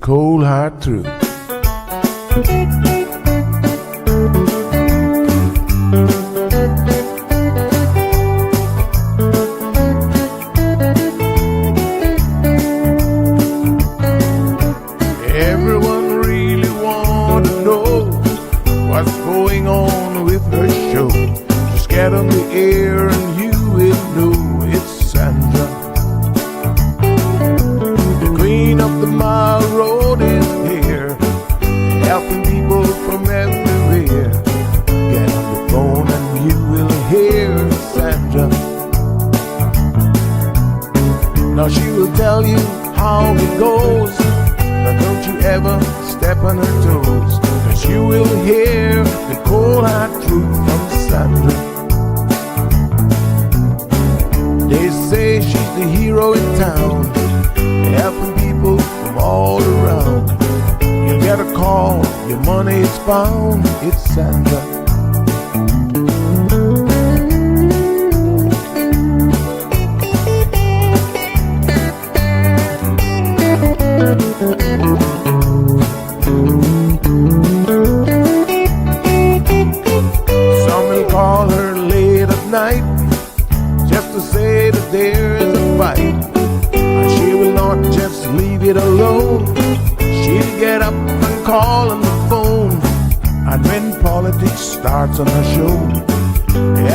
cold hard truth. Everyone really want to know what's going on with her show. Just get on the air and you will know it's Sandra. The queen of the mile road is here, helping people from everywhere. Get on the phone and you will hear Sandra. Now she will tell you how it goes, but don't you ever step on her toes, 'cause you will hear the cold hard truth from Sandra. They say she's the hero in town, helping people from all around. You get a call, your money is found, it's Sandra. Some will call her late at night just to say that there is a fight, and she will not just leave it alone. She'll get up and call on the phone, and when politics starts on her show,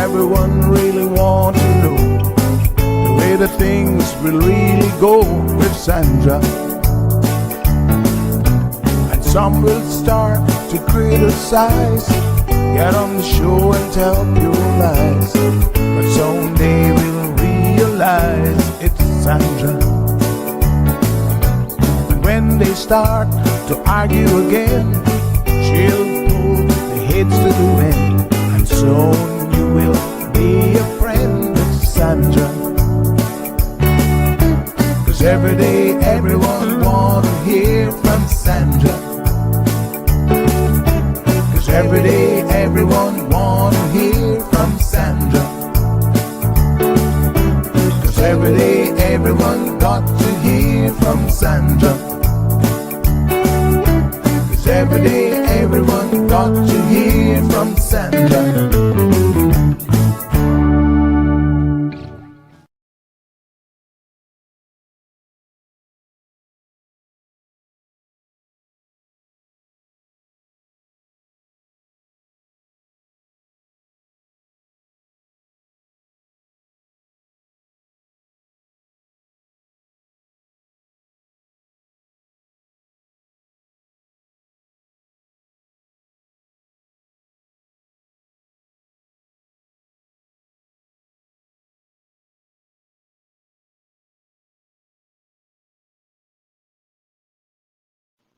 everyone really wants to know the way the things will really go with Sandra. And some will start to criticize, get on the show and tell pure lies, but someday we'll realize it's Sandra. And when they start to argue again, she'll pull the heads to the wind, and soon you will be a friend with Sandra. 'Cause every day everyone wanna hear from Sandra. 'Cause every day everyone wanna hear from Sandra. 'Cause every day everyone got to hear from Sandra. 'Cause every day everyone got to hear from Sandra.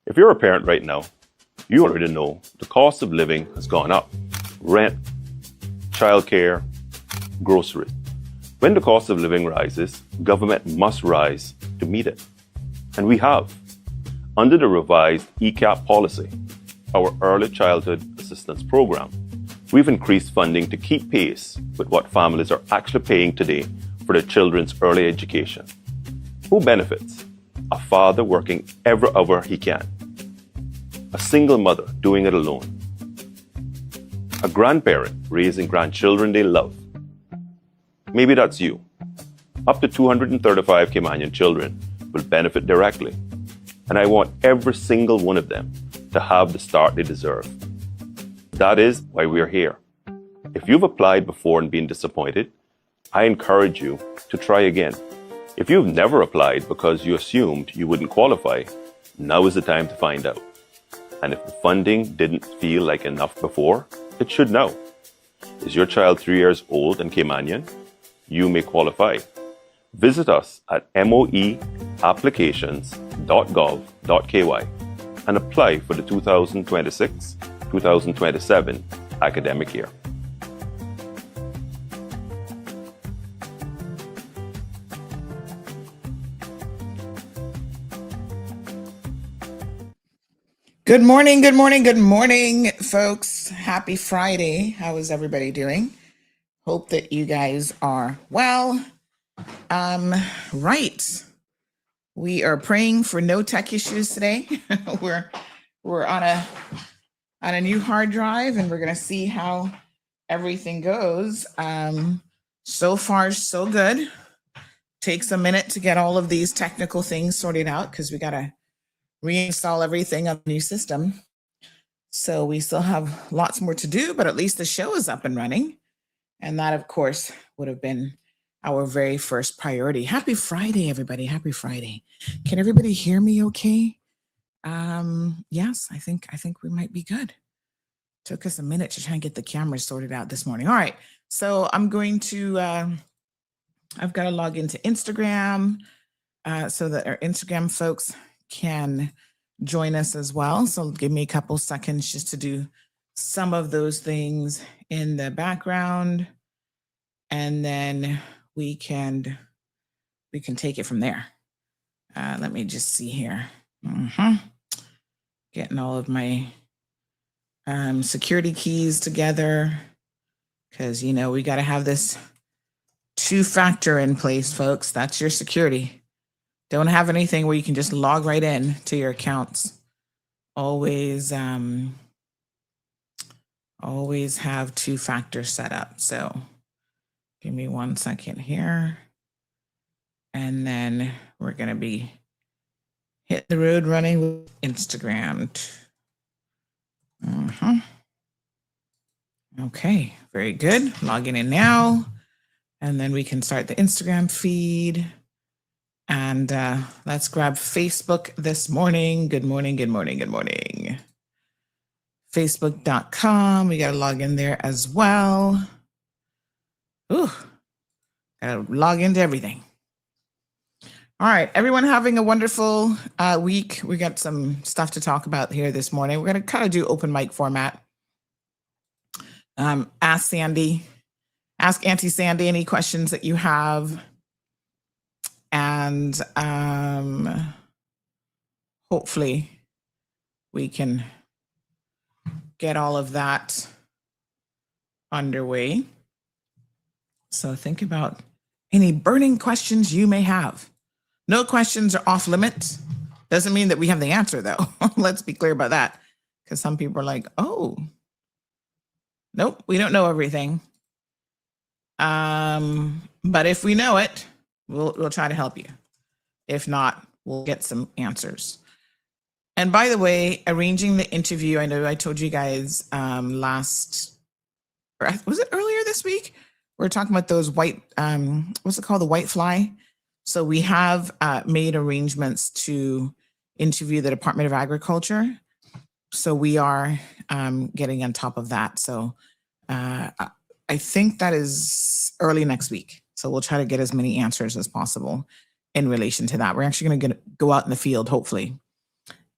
If you're a parent right now, you already know the cost of living has gone up. Rent, childcare, grocery. When the cost of living rises, government must rise to meet it. And we have. Under the revised ECAP policy, our Early Childhood Assistance Program, we've increased funding to keep pace with what families are actually paying today for their children's early education. Who benefits? A father working every hour he can. A single mother doing it alone. A grandparent raising grandchildren they love. Maybe that's you. Up to 235 Caymanian children will benefit directly, and I want every single one of them to have the start they deserve. That is why we are here. If you've applied before and been disappointed, I encourage you to try again. If you've never applied because you assumed you wouldn't qualify, now is the time to find out. And if the funding didn't feel like enough before, it should now. Is your child 3 years old and Caymanian? You may qualify. Visit us at moeapplications.gov.ky and apply for the 2026-2027 academic year. Good morning, good morning, good morning, folks. Happy Friday. How is everybody doing? Hope that you guys are well. Right. We are praying for no tech issues today. we're on a new hard drive, and we're gonna see how everything goes. So far, so good. Takes a minute to get all of these technical things sorted out because we gotta reinstall everything on the new system. So we still have lots more to do, but at least the show is up and running. And that, of course, would have been our very first priority. Happy Friday, everybody. Happy Friday. Can everybody hear me okay? Yes, I think we might be good. Took us a minute to try and get the cameras sorted out this morning. All right. So I'm going to I've got to log into Instagram so that our Instagram folks can join us as well. So give me a couple seconds just to do some of those things in the background, and then we can take it from there. Let me just see here. Getting all of my security keys together, because we got to have this two-factor in place, folks. That's your security. Don't have anything where you can just log right in to your accounts. Always have two-factor set up. So give me 1 second here. And then we're going to be hit the road running with Instagram. Okay, very good. Logging in now. And then we can start the Instagram feed. And let's grab Facebook this morning. Good morning, good morning, good morning. Facebook.com. We got to log in there as well. Ooh, got to log into everything. All right, everyone having a wonderful week. We got some stuff to talk about here this morning. We're going to kind of do open mic format. Ask Auntie Sandy any questions that you have. And hopefully we can get all of that underway. So think about any burning questions you may have. No questions are off limits. Doesn't mean that we have the answer, though. Let's be clear about that. Because some people are like, oh, nope, we don't know everything. But if we know it, we'll try to help you. If not, we'll get some answers. And by the way, arranging the interview, I know I told you guys was it earlier this week? We were talking about those white, what's it called? The white fly. So we have made arrangements to interview the Department of Agriculture. So we are getting on top of that. So I think that is early next week. So we'll try to get as many answers as possible in relation to that. We're actually going to go out in the field, hopefully,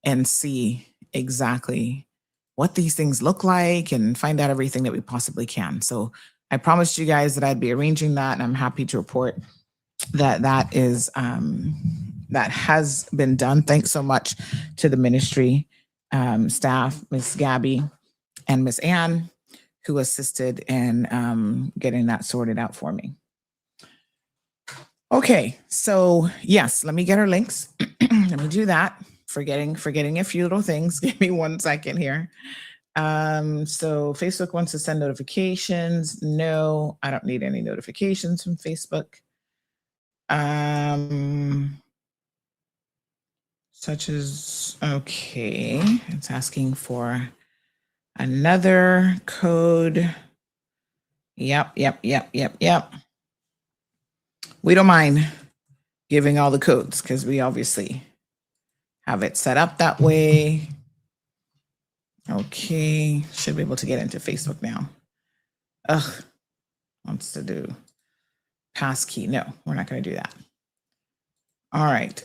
and see exactly what these things look like and find out everything that we possibly can. So I promised you guys that I'd be arranging that, and I'm happy to report that that has been done. Thanks so much to the ministry staff, Miss Gabby and Miss Ann, who assisted in getting that sorted out for me. Okay, so yes, let me get our links. Let me do that. Forgetting a few little things. Give me 1 second here. So Facebook wants to send notifications. No, I don't need any notifications from Facebook. Such as, okay, it's asking for another code. Yep. We don't mind giving all the codes because we obviously have it set up that way. Okay, should be able to get into Facebook now. Ugh, wants to do passkey. No, we're not going to do that. All right.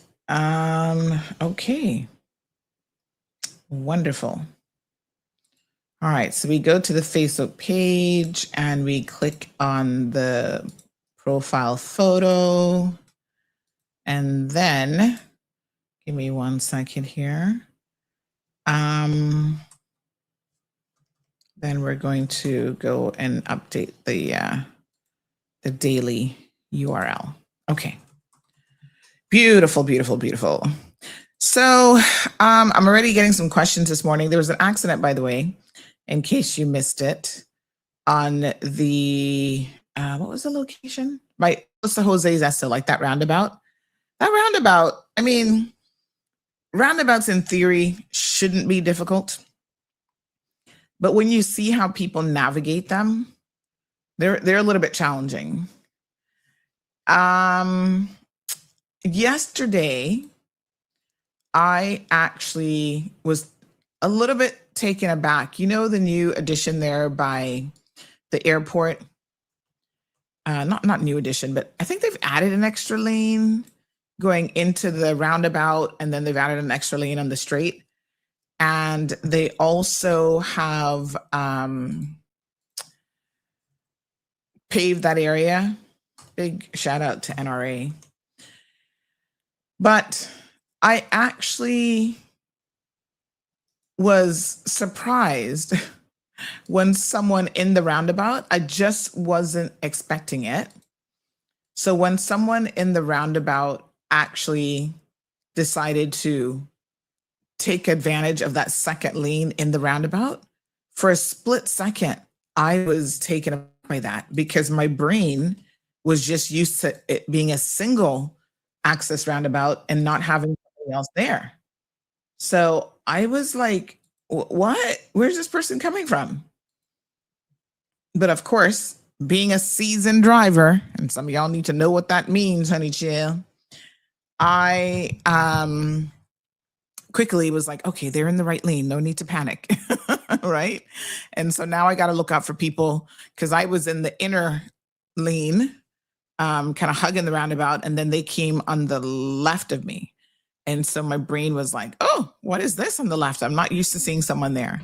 Okay. Wonderful. All right, so we go to the Facebook page and we click on the profile photo, and then give me 1 second here. Then we're going to go and update the daily URL. Okay. Beautiful, beautiful, beautiful. So I'm already getting some questions this morning. There was an accident, by the way, in case you missed it, on the what was the location? Right, what's the Jose Zesto, like that roundabout? That roundabout, I mean, roundabouts in theory shouldn't be difficult, but when you see how people navigate them, they're a little bit challenging. Yesterday, I actually was a little bit taken aback. You know, the new addition there by the airport, not new addition, but I think they've added an extra lane going into the roundabout, and then they've added an extra lane on the straight. And they also have paved that area. Big shout out to NRA. But I actually was surprised when someone in the roundabout, I just wasn't expecting it. So when someone in the roundabout actually decided to take advantage of that second lane in the roundabout, for a split second, I was taken aback by that because my brain was just used to it being a single access roundabout and not having something else there. So I was like, what? Where's this person coming from? But of course, being a seasoned driver, and some of y'all need to know what that means, honey chill, I quickly was like, okay, they're in the right lane. No need to panic. Right. And so now I got to look out for people because I was in the inner lane, kind of hugging the roundabout, and then they came on the left of me. And so my brain was like, oh, what is this on the left? I'm not used to seeing someone there.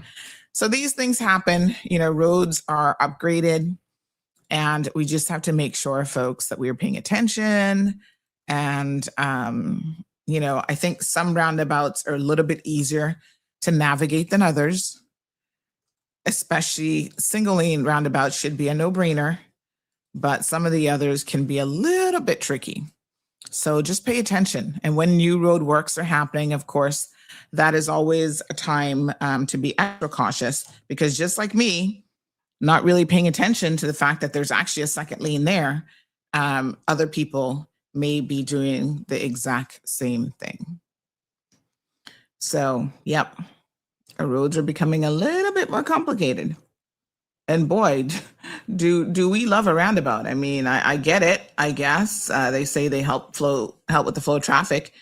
So these things happen, you know, roads are upgraded, and we just have to make sure, folks, that we are paying attention. And, you know, I think some roundabouts are a little bit easier to navigate than others, especially single lane roundabouts should be a no-brainer, but some of the others can be a little bit tricky. So just pay attention. And when new road works are happening, of course, that is always a time to be extra cautious, because just like me, not really paying attention to the fact that there's actually a second lane there, other people may be doing the exact same thing. So, yep, our roads are becoming a little bit more complicated. And boy, do we love a roundabout. I mean, I get it, I guess. They say they help with the flow of traffic,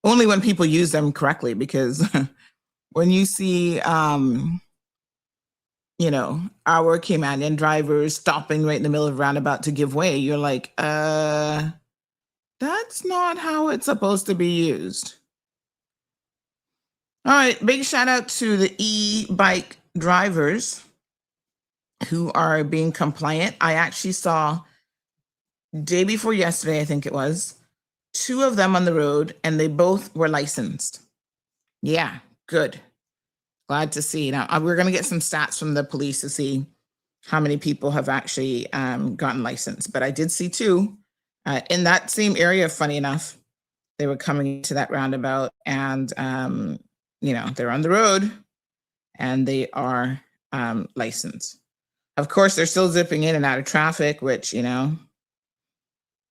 only when people use them correctly, because when you see, you know, our Caymanian drivers stopping right in the middle of a roundabout to give way, you're like, that's not how it's supposed to be used. All right, big shout out to the e-bike drivers who are being compliant. I actually saw day before yesterday, I think it was, 2 of them on the road, and they both were licensed. Yeah, good. Glad to see. Now, we're going to get some stats from the police to see how many people have actually gotten licensed. But I did see 2 in that same area, funny enough. They were coming to that roundabout, and, you know, they're on the road, and they are licensed. Of course, they're still zipping in and out of traffic, which, you know,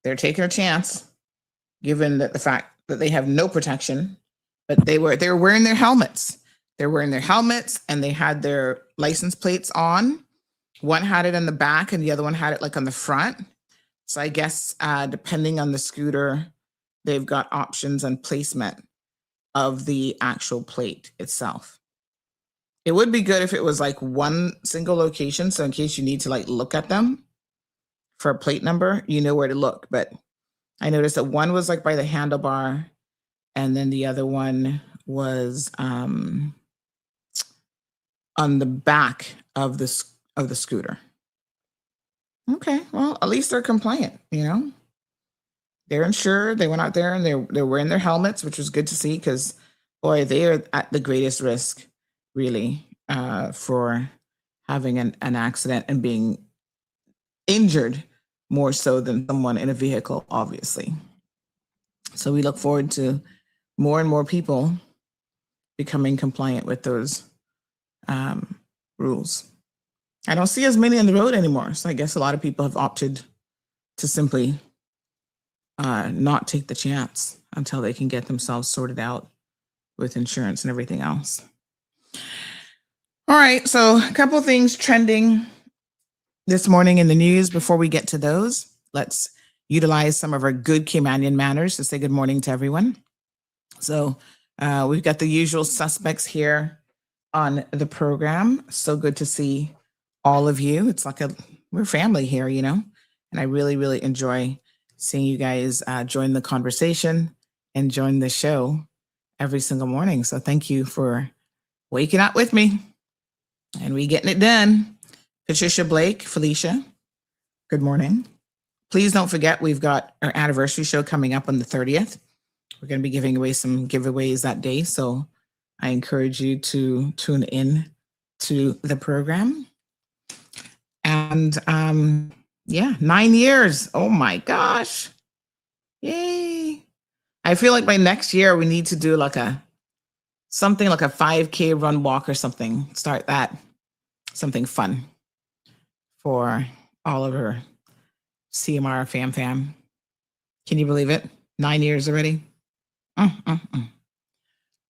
they're taking a chance, given that the fact that they have no protection. But they were wearing their helmets. They're wearing their helmets, and they had their license plates on. One had it in the back, and the other one had it like on the front. So I guess depending on the scooter, they've got options on placement of the actual plate itself. It would be good if it was like one single location. So in case you need to like look at them for a plate number, you know where to look. But I noticed that one was like by the handlebar, and then the other one was on the back of the scooter. Okay, well, at least they're compliant, you know. They're insured. They went out there and they're wearing their helmets, which was good to see, because boy, they are at the greatest risk, really, for having an accident and being injured more so than someone in a vehicle, obviously. So we look forward to more and more people becoming compliant with those rules. I don't see as many on the road anymore. So I guess a lot of people have opted to simply not take the chance until they can get themselves sorted out with insurance and everything else. All right, so a couple of things trending this morning in the news. Before we get to those, let's utilize some of our good Caymanian manners to say good morning to everyone. So we've got the usual suspects here on the program. So good to see all of you. It's like we're family here, you know, and I really, really enjoy seeing you guys join the conversation and join the show every single morning. So thank you for waking up with me and we getting it done. Patricia Blake, Felicia, good morning. Please don't forget, we've got our anniversary show coming up on the 30th. We're going to be giving away some giveaways that day. So I encourage you to tune in to the program. And yeah, 9 years. Oh my gosh. Yay. I feel like by next year, we need to do something like a 5K run walk or something. Start that. Something fun for all of our CMR fam. Can you believe it? 9 years already.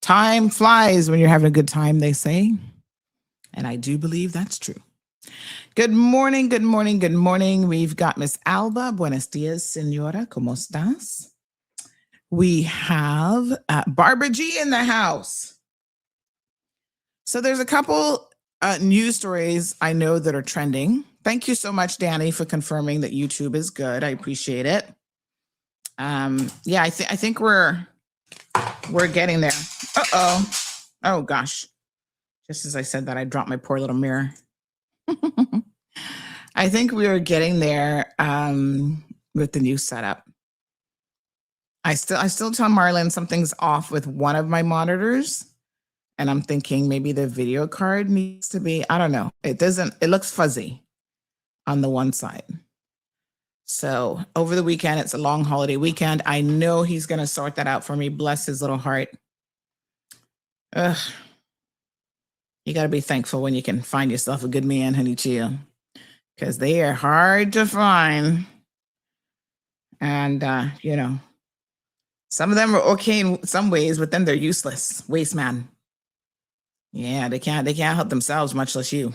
Time flies when you're having a good time, they say. And I do believe that's true. Good morning, good morning, good morning. We've got Miss Alba. Buenos dias, señora. ¿Cómo estás? We have Barbara G in the house. So there's a couple news stories I know that are trending. Thank you so much, Danny, for confirming that YouTube is good. I appreciate it. Yeah, I think we're getting there. Uh-oh. Oh, gosh. Just as I said that, I dropped my poor little mirror. I think we are getting there with the new setup. I still tell Marlon something's off with one of my monitors. And I'm thinking maybe the video card needs to be, I don't know. It looks fuzzy on the one side. So over the weekend, it's a long holiday weekend. I know he's going to sort that out for me. Bless his little heart. Ugh. You got to be thankful when you can find yourself a good man, honey chill, because they are hard to find. And, you know, some of them are okay in some ways, but then they're useless. Waste man. Yeah, they can't help themselves, much less you.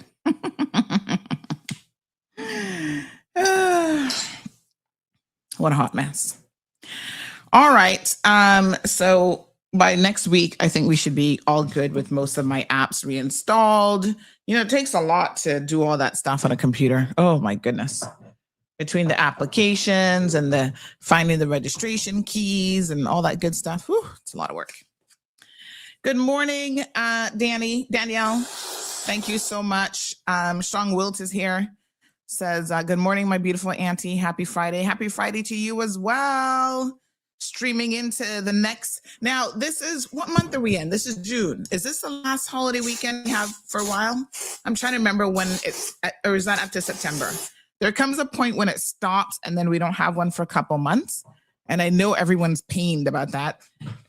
What a hot mess. All right. So by next week, I think we should be all good with most of my apps reinstalled. You know, it takes a lot to do all that stuff on a computer. Oh my goodness. Between the applications and the finding the registration keys and all that good stuff. Whew, it's a lot of work. Good morning, Danielle. Thank you so much. Strong Wilt is here. Says, good morning, my beautiful auntie. Happy Friday. Happy Friday to you as well. Streaming into the next. Now, what month are we in? This is June. Is this the last holiday weekend we have for a while? I'm trying to remember when or is that up to September? There comes a point when it stops and then we don't have one for a couple months. And I know everyone's pained about that.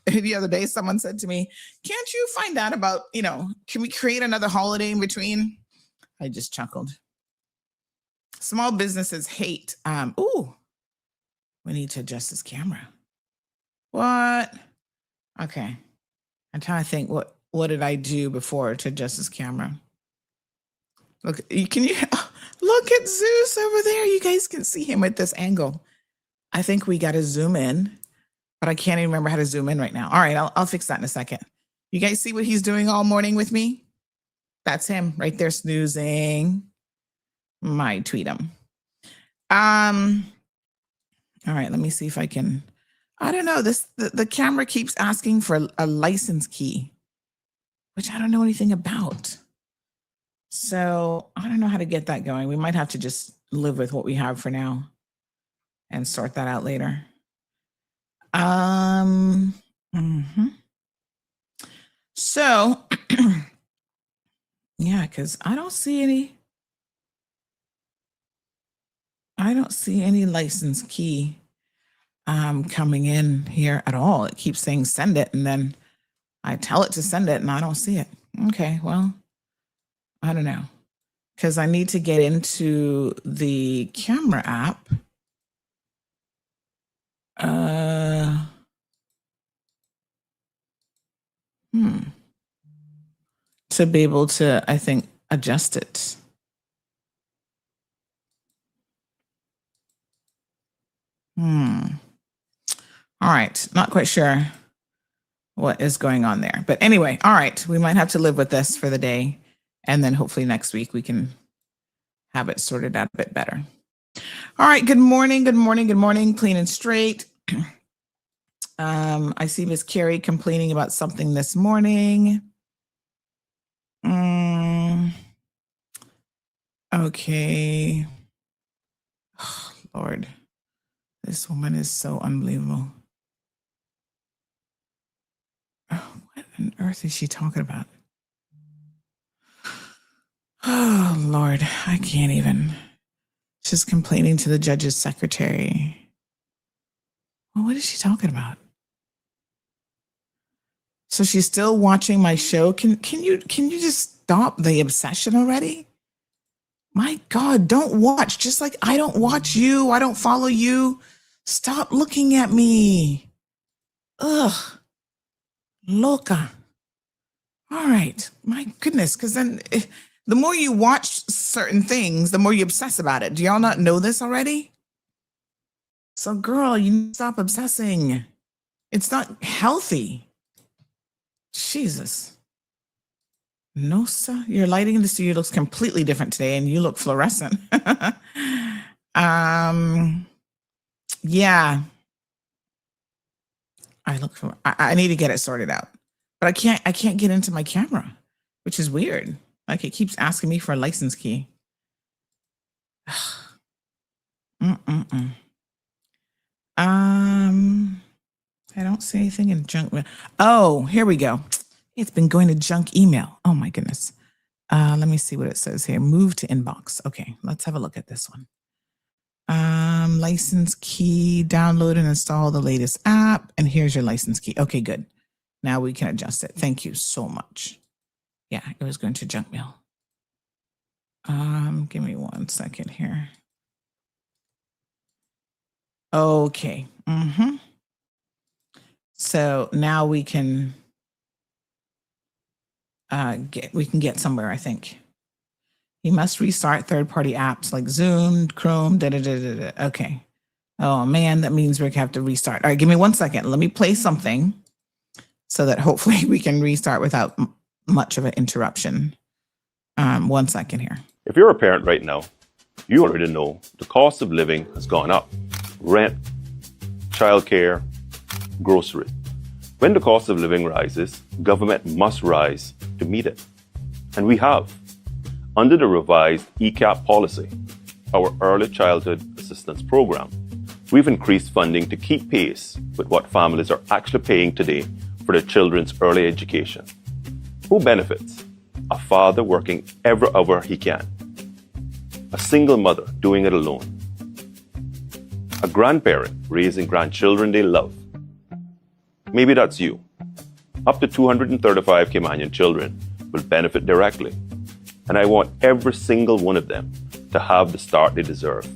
The other day, someone said to me, can't you find out about, can we create another holiday in between? I just chuckled. Small businesses hate. We need to adjust this camera. What? Okay. I'm trying to think what did I do before to adjust this camera? Look, look at Zeus over there. You guys can see him at this angle. I think we got to zoom in, but I can't even remember how to zoom in right now. All right, I'll fix that in a second. You guys see what he's doing all morning with me? That's him right there snoozing. Might tweet him. All right, let me see if I can. I don't know. The camera keeps asking for a license key, which I don't know anything about. So I don't know how to get that going. We might have to just live with what we have for now and sort that out later. So yeah, because I don't see any license key. coming in here at all. It keeps saying send it, and then I tell it to send it and I don't see it. Okay, well, I don't know. Because I need to get into the camera app. To be able to, I think, adjust it. All right, not quite sure what is going on there. But anyway, all right, we might have to live with this for the day. And then hopefully next week we can have it sorted out a bit better. All right, good morning, good morning, good morning, clean and straight. I see Miss Carrie complaining about something this morning. Okay. Oh, Lord, this woman is so unbelievable. Oh, what on earth is she talking about? Oh, Lord, I can't even. She's complaining to the judge's secretary. Well, what is she talking about? So she's still watching my show. Can you just stop the obsession already? My God, don't watch. Just like I don't watch you. I don't follow you. Stop looking at me. Ugh. Loca. All right. My goodness. Because then the more you watch certain things, the more you obsess about it. Do y'all not know this already? So, girl, you need to stop obsessing. It's not healthy. Jesus. Nosa, your lighting in the studio looks completely different today, and you look fluorescent. Yeah. I need to get it sorted out. But I can't get into my camera, which is weird. Like it keeps asking me for a license key. I don't see anything in junk mail. Oh, here we go. It's been going to junk email. Oh my goodness. Let me see what it says here. Move to inbox. Okay, let's have a look at this one. License key, download and install the latest app. And here's your license key. Okay, good. Now we can adjust it. Thank you so much. Yeah, it was going to junk mail. Give me 1 second here. Okay. So now we can get somewhere, I think. You must restart third-party apps like Zoom, Chrome, Okay. Oh man, that means we have to restart. All right, give me 1 second. Let me play something so that hopefully we can restart without much of an interruption. 1 second here. If you're a parent right now, you already know the cost of living has gone up. Rent, childcare, groceries. When the cost of living rises, government must rise to meet it. And we have. Under the revised ECAP policy, our Early Childhood Assistance Program, we've increased funding to keep pace with what families are actually paying today for their children's early education. Who benefits? A father working every hour he can. A single mother doing it alone. A grandparent raising grandchildren they love. Maybe that's you. Up to 235 Caymanian children will benefit directly. And I want every single one of them to have the start they deserve.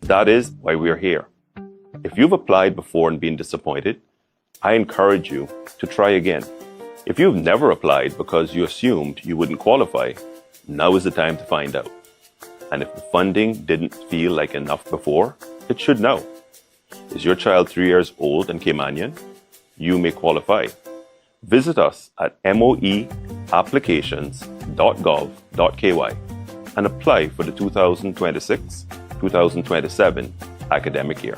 That is why we are here. If you've applied before and been disappointed, I encourage you to try again. If you've never applied because you assumed you wouldn't qualify, now is the time to find out. And if the funding didn't feel like enough before, it should now. Is your child 3 years old and Caymanian? You may qualify. Visit us at moeapplications.gov.ky and apply for the 2026-2027 academic year.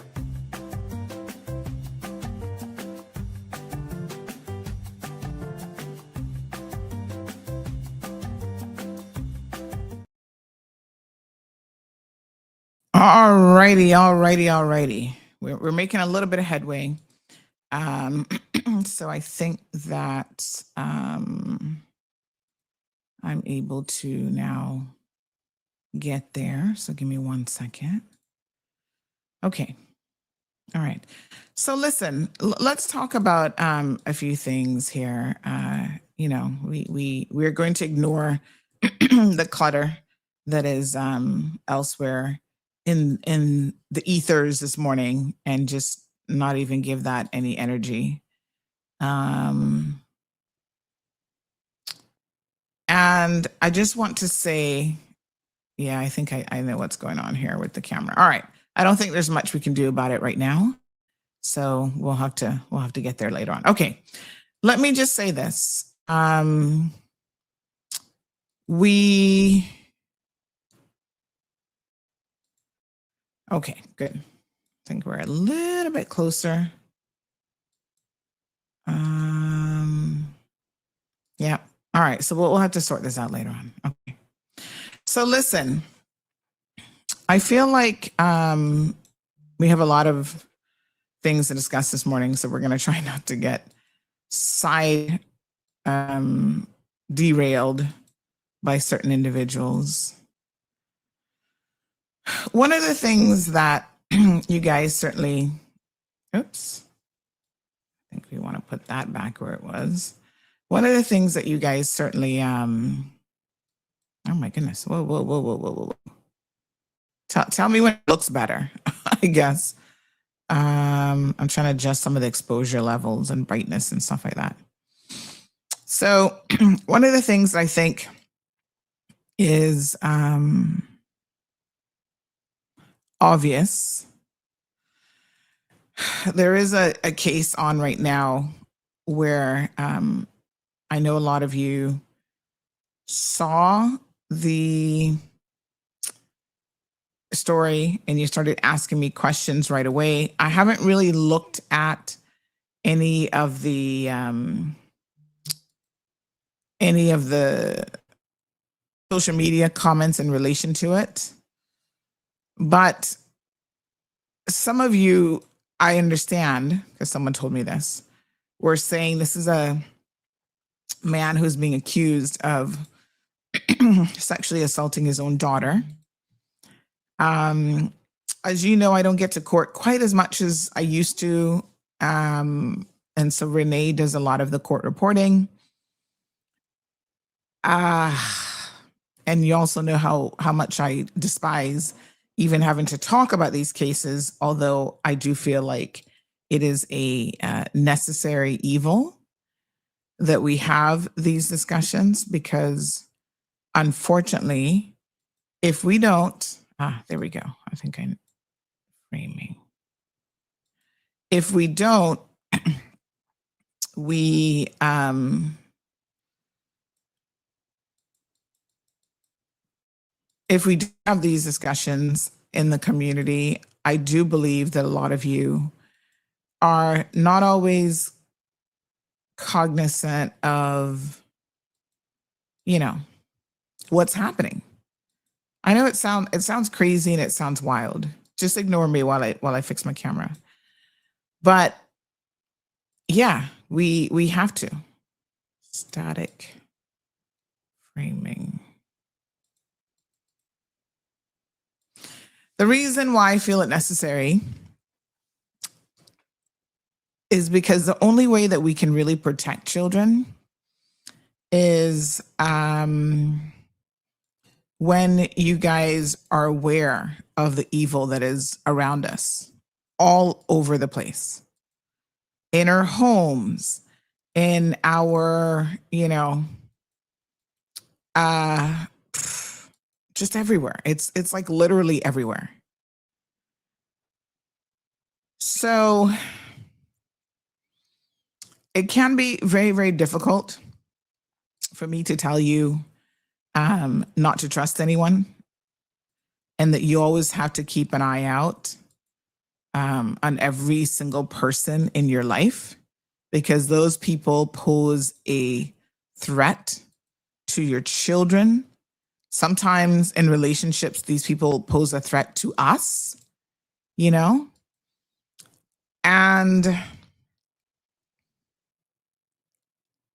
Alrighty. We're making a little bit of headway. So I think that I'm able to now get there. So give me 1 second. Okay. All right. So listen, let's talk about a few things here. We're going to ignore the clutter that is elsewhere in the ethers this morning and just not even give that any energy. And I just want to say, yeah, I think I know what's going on here with the camera. All right. I don't think there's much we can do about it right now. So we'll have to get there later on. Okay. Let me just say this. Okay, good. I think we're a little bit closer. Yeah. All right. So we'll have to sort this out later on. Okay. So listen, I feel like we have a lot of things to discuss this morning, so we're going to try not to get derailed by certain individuals. One of the things that you guys certainly, oops, I think we want to put that back where it was. One of the things that you guys certainly, oh my goodness, whoa. Tell me when it looks better, I guess. I'm trying to adjust some of the exposure levels and brightness and stuff like that. So one of the things that I think is obvious, there is a case on right now where I know a lot of you saw the story and you started asking me questions right away. I haven't really looked at any of the social media comments in relation to it. But some of you, I understand, because someone told me this, were saying this is a man who's being accused of sexually assaulting his own daughter. As you know, I don't get to court quite as much as I used to. And so Renee does a lot of the court reporting. And you also know how much I despise even having to talk about these cases, although I do feel like it is a necessary evil that we have these discussions, because unfortunately, if we don't, there we go. I think I'm framing. If we don't, we if we do have these discussions in the community, I do believe that a lot of you are not always cognizant of, what's happening. I know it sounds crazy and it sounds wild. Just ignore me while I fix my camera. But yeah, we have to. Static framing. The reason why I feel it necessary is because the only way that we can really protect children is when you guys are aware of the evil that is around us all over the place, in our homes, in our, just everywhere. It's like literally everywhere. So it can be very, very difficult for me to tell you not to trust anyone, and that you always have to keep an eye out on every single person in your life, because those people pose a threat to your children. Sometimes in relationships, these people pose a threat to us, and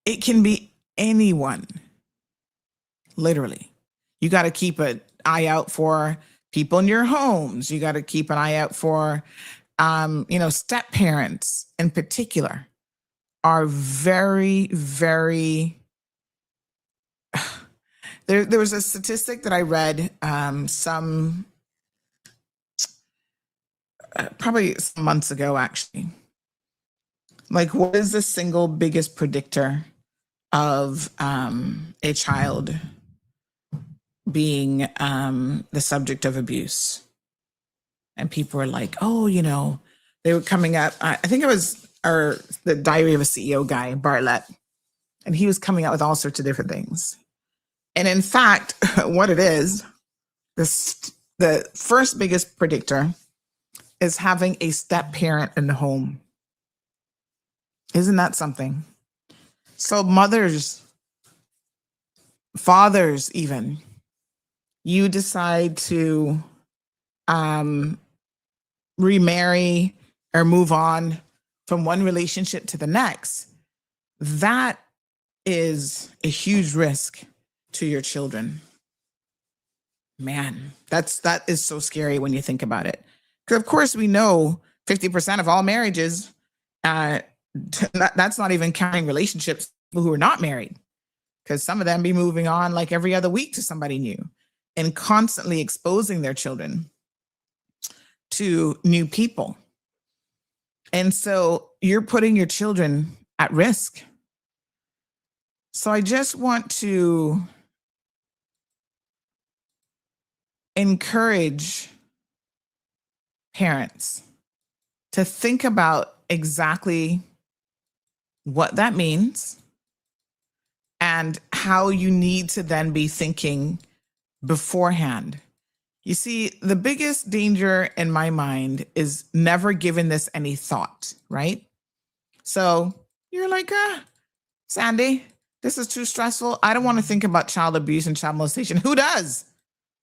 it can be anyone, literally. You got to keep an eye out for people in your homes. You got to keep an eye out for Step parents in particular are very, very. There was a statistic that I read probably some months ago, actually. Like, what is the single biggest predictor of a child being the subject of abuse? And people were like, oh, they were coming up. I think it was the Diary of a CEO guy, Bartlett, and he was coming out with all sorts of different things. And in fact, what it is, the first biggest predictor is having a step parent in the home. Isn't that something? So mothers, fathers, even, you decide to remarry or move on from one relationship to the next. That is a huge risk to your children. Man, that is so scary when you think about it. Because of course we know 50% of all marriages, that's not even counting relationships, people who are not married, because some of them be moving on like every other week to somebody new and constantly exposing their children to new people. And so you're putting your children at risk. So I just want to encourage parents to think about exactly what that means and how you need to then be thinking beforehand. You see, the biggest danger in my mind is never giving this any thought, right? So you're like, Sandy, this is too stressful. I don't want to think about child abuse and child molestation. Who does?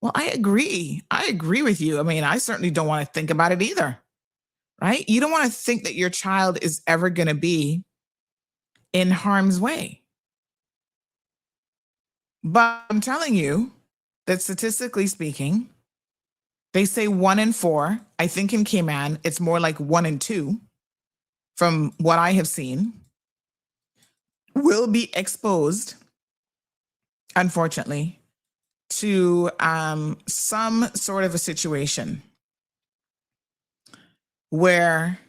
Well, I agree. I agree with you. I mean, I certainly don't want to think about it either, right? You don't want to think that your child is ever going to be in harm's way. But I'm telling you that statistically speaking, they say 1 in 4. I think in Cayman, it's more like 1 in 2 from what I have seen, will be exposed, unfortunately, to some sort of a situation where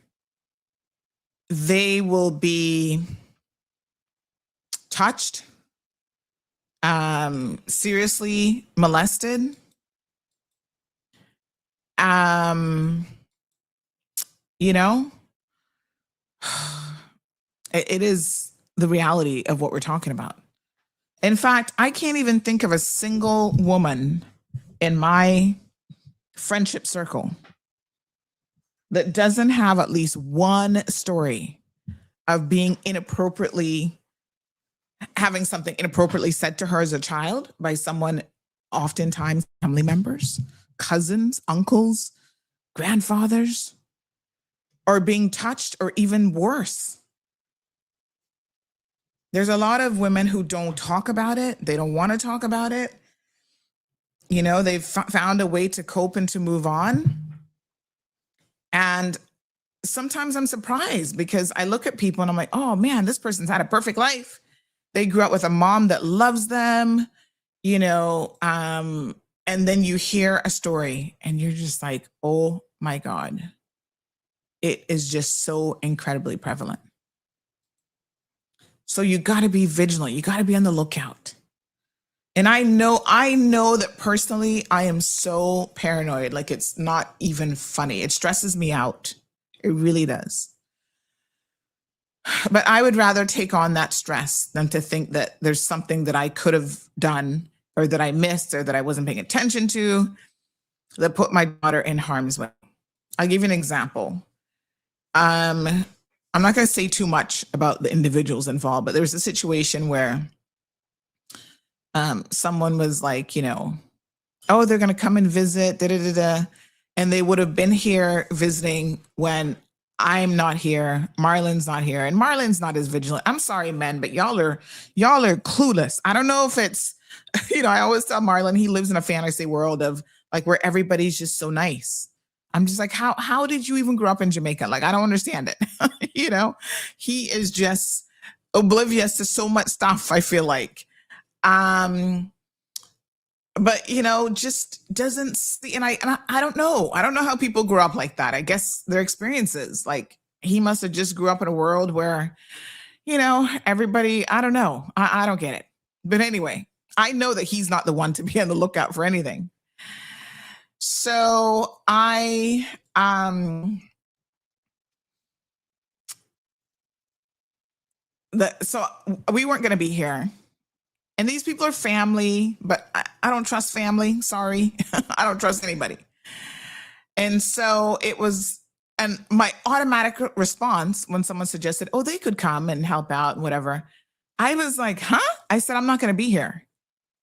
they will be touched, seriously molested, it is the reality of what we're talking about. In fact, I can't even think of a single woman in my friendship circle that doesn't have at least one story of being having something inappropriately said to her as a child by someone, oftentimes family members, cousins, uncles, grandfathers, or being touched, or even worse. There's a lot of women who don't talk about it. They don't want to talk about it. They've found a way to cope and to move on. And sometimes I'm surprised because I look at people and I'm like, oh man, this person's had a perfect life. They grew up with a mom that loves them, and then you hear a story and you're just like, oh my God, it is just so incredibly prevalent. So you got to be vigilant. You got to be on the lookout. And I know that personally, I am so paranoid. Like, it's not even funny. It stresses me out. It really does. But I would rather take on that stress than to think that there's something that I could have done or that I missed or that I wasn't paying attention to that put my daughter in harm's way. I'll give you an example. I'm not going to say too much about the individuals involved, but there was a situation where someone was like, oh, they're going to come and visit, and they would have been here visiting when I'm not here, Marlon's not here, and Marlon's not as vigilant. I'm sorry, men, but y'all are clueless. I don't know if it's, I always tell Marlon he lives in a fantasy world of like where everybody's just so nice. I'm just like, how did you even grow up in Jamaica? Like, I don't understand it. He is just oblivious to so much stuff, I feel like. But just doesn't see, and I don't know. I don't know how people grow up like that. I guess their experiences. Like, he must have just grew up in a world where, everybody, I don't know. I don't get it. But anyway, I know that he's not the one to be on the lookout for anything. So so we weren't going to be here. And these people are family, but I don't trust family. Sorry. I don't trust anybody. And so it was, and my automatic response when someone suggested, oh, they could come and help out and whatever, I was like, huh? I said, I'm not going to be here.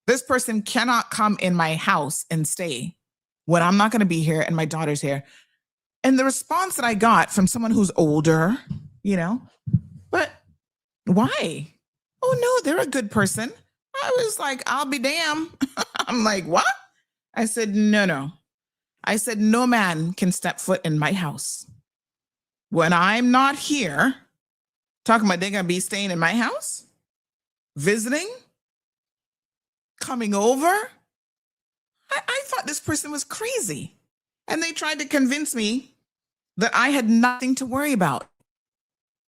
This person cannot come in my house and stay when I'm not going to be here and my daughter's here. And the response that I got from someone who's older, but why? Oh, no, they're a good person. I was like, I'll be damned. I'm like, what? I said, no. I said, no man can step foot in my house. When I'm not here, talking about they're going to be staying in my house, visiting, coming over. I thought this person was crazy. And they tried to convince me that I had nothing to worry about.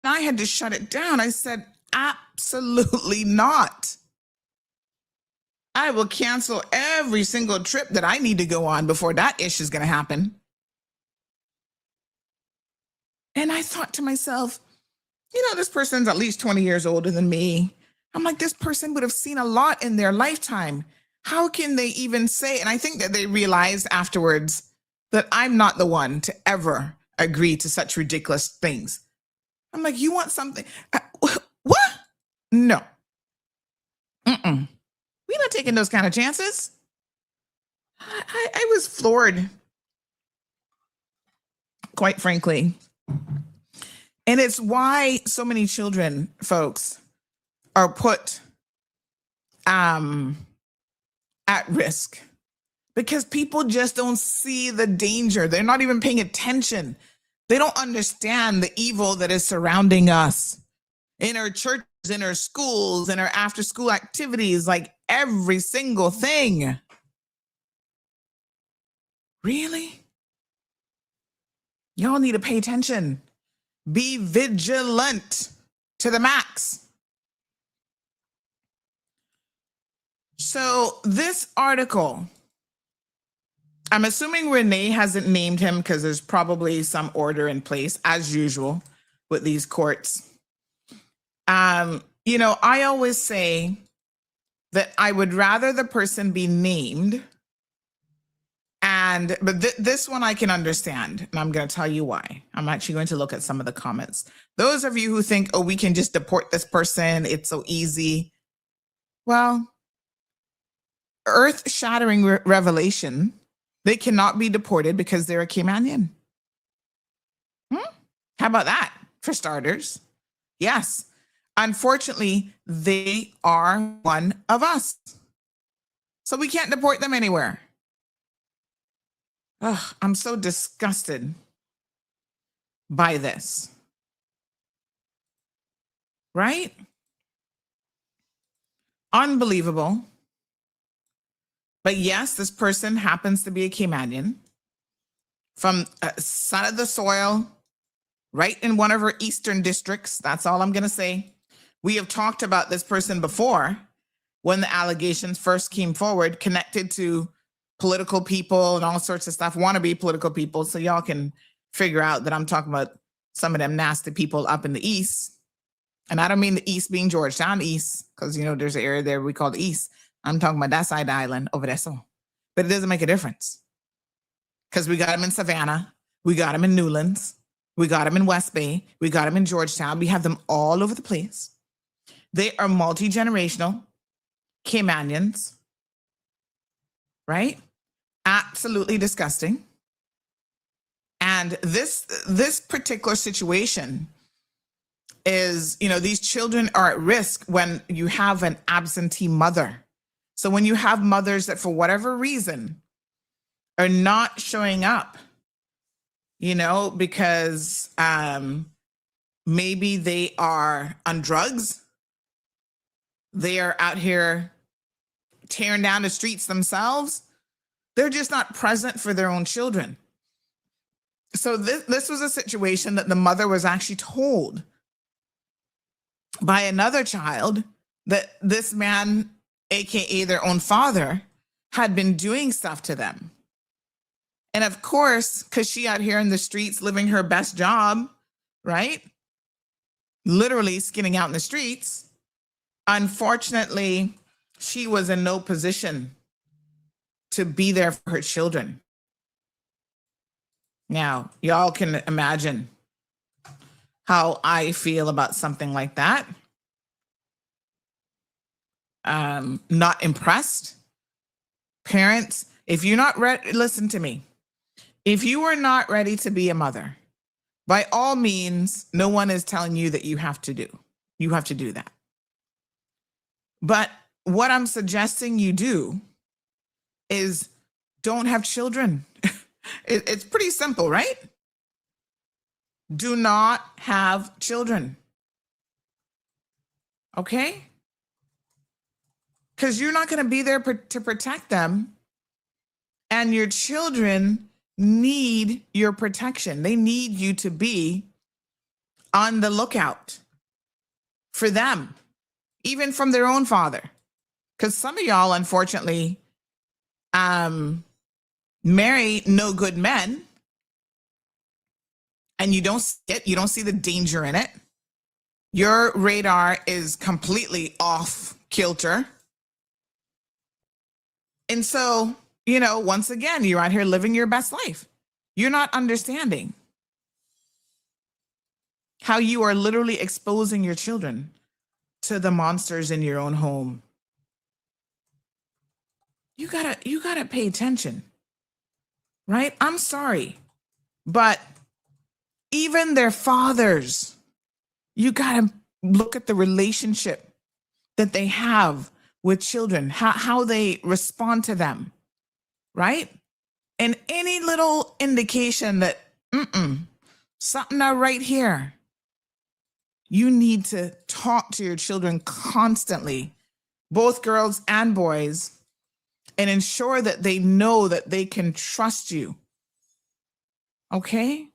And I had to shut it down. I said, absolutely not. I will cancel every single trip that I need to go on before that issue is going to happen. And I thought to myself, this person's at least 20 years older than me. I'm like, this person would have seen a lot in their lifetime. How can they even say? And I think that they realized afterwards that I'm not the one to ever agree to such ridiculous things. I'm like, you want something? What? No. We're not taking those kind of chances. I was floored, quite frankly. And it's why so many children, folks, are put at risk, because people just don't see the danger. They're not even paying attention. They don't understand the evil that is surrounding us in our churches, in our schools, in our after school activities, like every single thing. Really? Y'all need to pay attention. Be vigilant to the max. So this article, I'm assuming Renee hasn't named him because there's probably some order in place, as usual, with these courts. I always say that I would rather the person be named, but this one I can understand, and I'm going to tell you why. I'm actually going to look at some of the comments. Those of you who think, oh, we can just deport this person, it's so easy. Well, earth-shattering revelation, they cannot be deported because they're a Caymanian. How about that, for starters? Yes. Unfortunately, they are one of us. So we can't deport them anywhere. Ugh, I'm so disgusted by this. Right? Unbelievable. But yes, this person happens to be a Caymanian from son of the soil, right in one of our eastern districts. That's all I'm going to say. We have talked about this person before when the allegations first came forward, connected to political people and all sorts of stuff, wannabe political people. So y'all can figure out that I'm talking about some of them nasty people up in the East. And I don't mean the East being Georgetown East, because, there's an area there we call the East. I'm talking about that side of the island over there. So, but it doesn't make a difference, because we got them in Savannah. We got them in Newlands. We got them in West Bay. We got them in Georgetown. We have them all over the place. They are multi-generational Caymanians, right? Absolutely disgusting. And this particular situation is, these children are at risk when you have an absentee mother. So when you have mothers that for whatever reason are not showing up because maybe they are on drugs. They are out here tearing down the streets themselves. They're just not present for their own children. So this was a situation that the mother was actually told by another child that this man, AKA their own father, had been doing stuff to them. And of course, because she out here in the streets living her best job, right? Literally skinning out in the streets. Unfortunately, she was in no position to be there for her children. Now, y'all can imagine how I feel about something like that. Not impressed. Parents, if you're not ready, listen to me. If you are not ready to be a mother, by all means, no one is telling you that you have to do. You have to do that. But what I'm suggesting you do is don't have children. It's pretty simple, right? Do not have children. Okay? Because you're not going to be there to protect them. And your children need your protection. They need you to be on the lookout for them, even from their own father. Because some of y'all, unfortunately, marry no good men, and you don't see the danger in it. Your radar is completely off kilter. And so, once again, you're out here living your best life. You're not understanding how you are literally exposing your children to the monsters in your own home. You gotta pay attention, right? I'm sorry, but even their fathers, you gotta look at the relationship that they have with children, how they respond to them, right? And any little indication that something not right here, you need to talk to your children constantly, both girls and boys, and ensure that they know that they can trust you. Okay?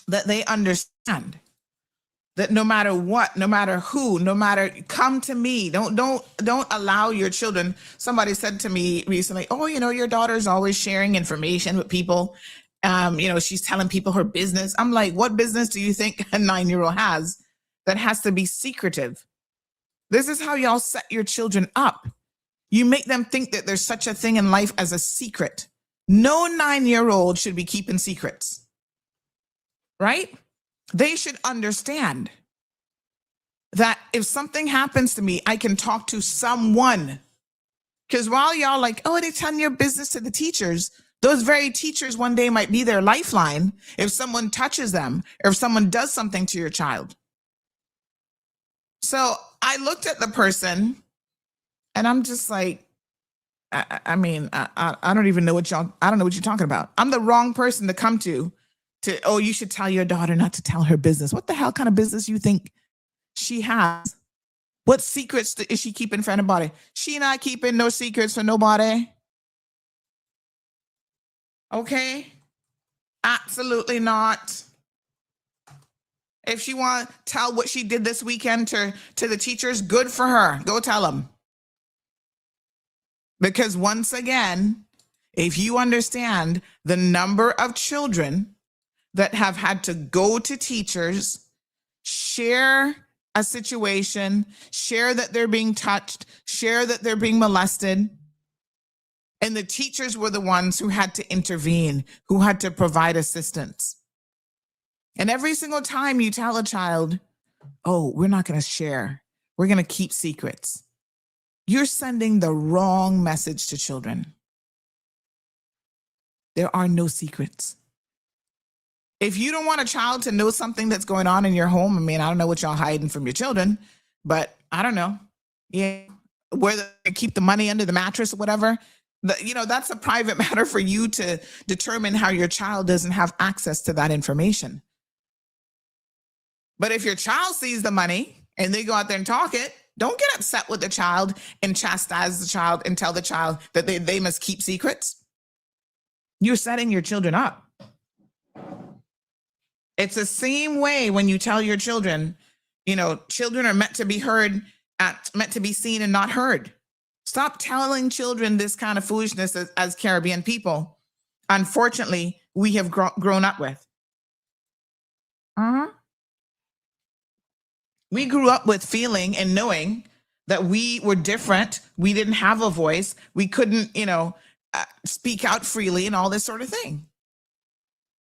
That they understand that no matter what, no matter who, no matter, come to me. Don't allow your children. Somebody said to me recently, oh, your daughter's always sharing information with people. She's telling people her business. I'm like, what business do you think a 9-year-old has that has to be secretive? This is how y'all set your children up. You make them think that there's such a thing in life as a secret. No 9-year-old should be keeping secrets, right? They should understand that if something happens to me, I can talk to someone. Because while y'all like, oh, they telling your business to the teachers, those very teachers one day might be their lifeline if someone touches them or if someone does something to your child. So I looked at the person and I'm just like, I don't even know I don't know what you're talking about. I'm the wrong person to come to, oh, you should tell your daughter not to tell her business. What the hell kind of business you think she has? What secrets is she keeping for anybody? She not keeping no secrets for nobody. Okay? Absolutely not. If she want to tell what she did this weekend to the teachers, good for her. Go tell them. Because once again, if you understand the number of children that have had to go to teachers, share a situation, share that they're being touched, share that they're being molested, and the teachers were the ones who had to intervene, who had to provide assistance. And every single time you tell a child, oh, we're not going to share, we're going to keep secrets, you're sending the wrong message to children. There are no secrets. If you don't want a child to know something that's going on in your home, I don't know what y'all hiding from your children, but I don't know. Yeah, whether they keep the money under the mattress or whatever, That's a private matter for you to determine how your child doesn't have access to that information. But if your child sees the money and they go out there and talk it, don't get upset with the child and chastise the child and tell the child that they must keep secrets. You're setting your children up. It's the same way when you tell your children, children are meant to be heard, meant to be seen and not heard. Stop telling children this kind of foolishness as Caribbean people. Unfortunately, we have grown up with. We grew up with feeling and knowing that we were different. We didn't have a voice. We couldn't, speak out freely and all this sort of thing.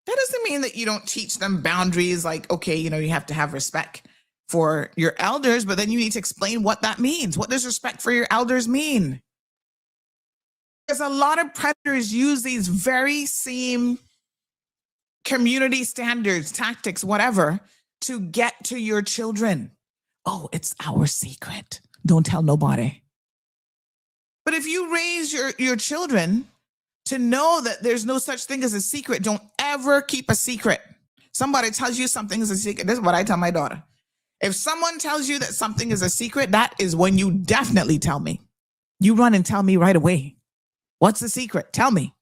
That doesn't mean that you don't teach them boundaries like, okay, you have to have respect for your elders, but then you need to explain what that means. What does respect for your elders mean? Because a lot of predators use these very same community standards, tactics, whatever, to get to your children. Oh, it's our secret. Don't tell nobody. But if you raise your children to know that there's no such thing as a secret, don't ever keep a secret. Somebody tells you something is a secret. This is what I tell my daughter. If someone tells you that something is a secret, that is when you definitely tell me. You run and tell me right away. What's the secret? Tell me.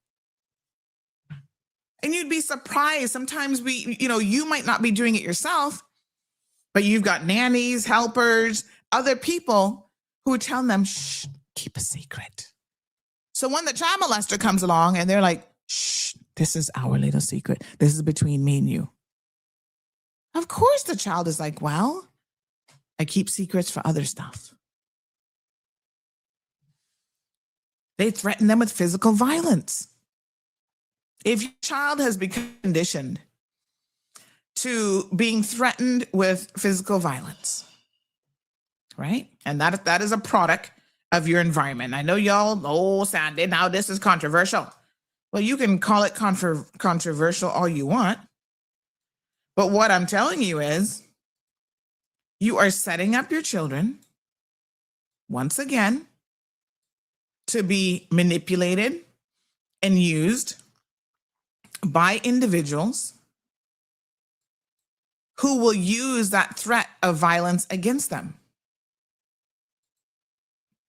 And you'd be surprised. Sometimes you might not be doing it yourself, but you've got nannies, helpers, other people who tell them, shh, keep a secret. So when the child molester comes along and they're like, shh, this is our little secret. This is between me and you. Of course the child is like, well, I keep secrets for other stuff. They threaten them with physical violence. If your child has become conditioned to being threatened with physical violence, right? And that is a product of your environment. I know y'all, Sandy, now this is controversial. Well, you can call it controversial all you want. But what I'm telling you is you are setting up your children, once again, to be manipulated and used by individuals who will use that threat of violence against them.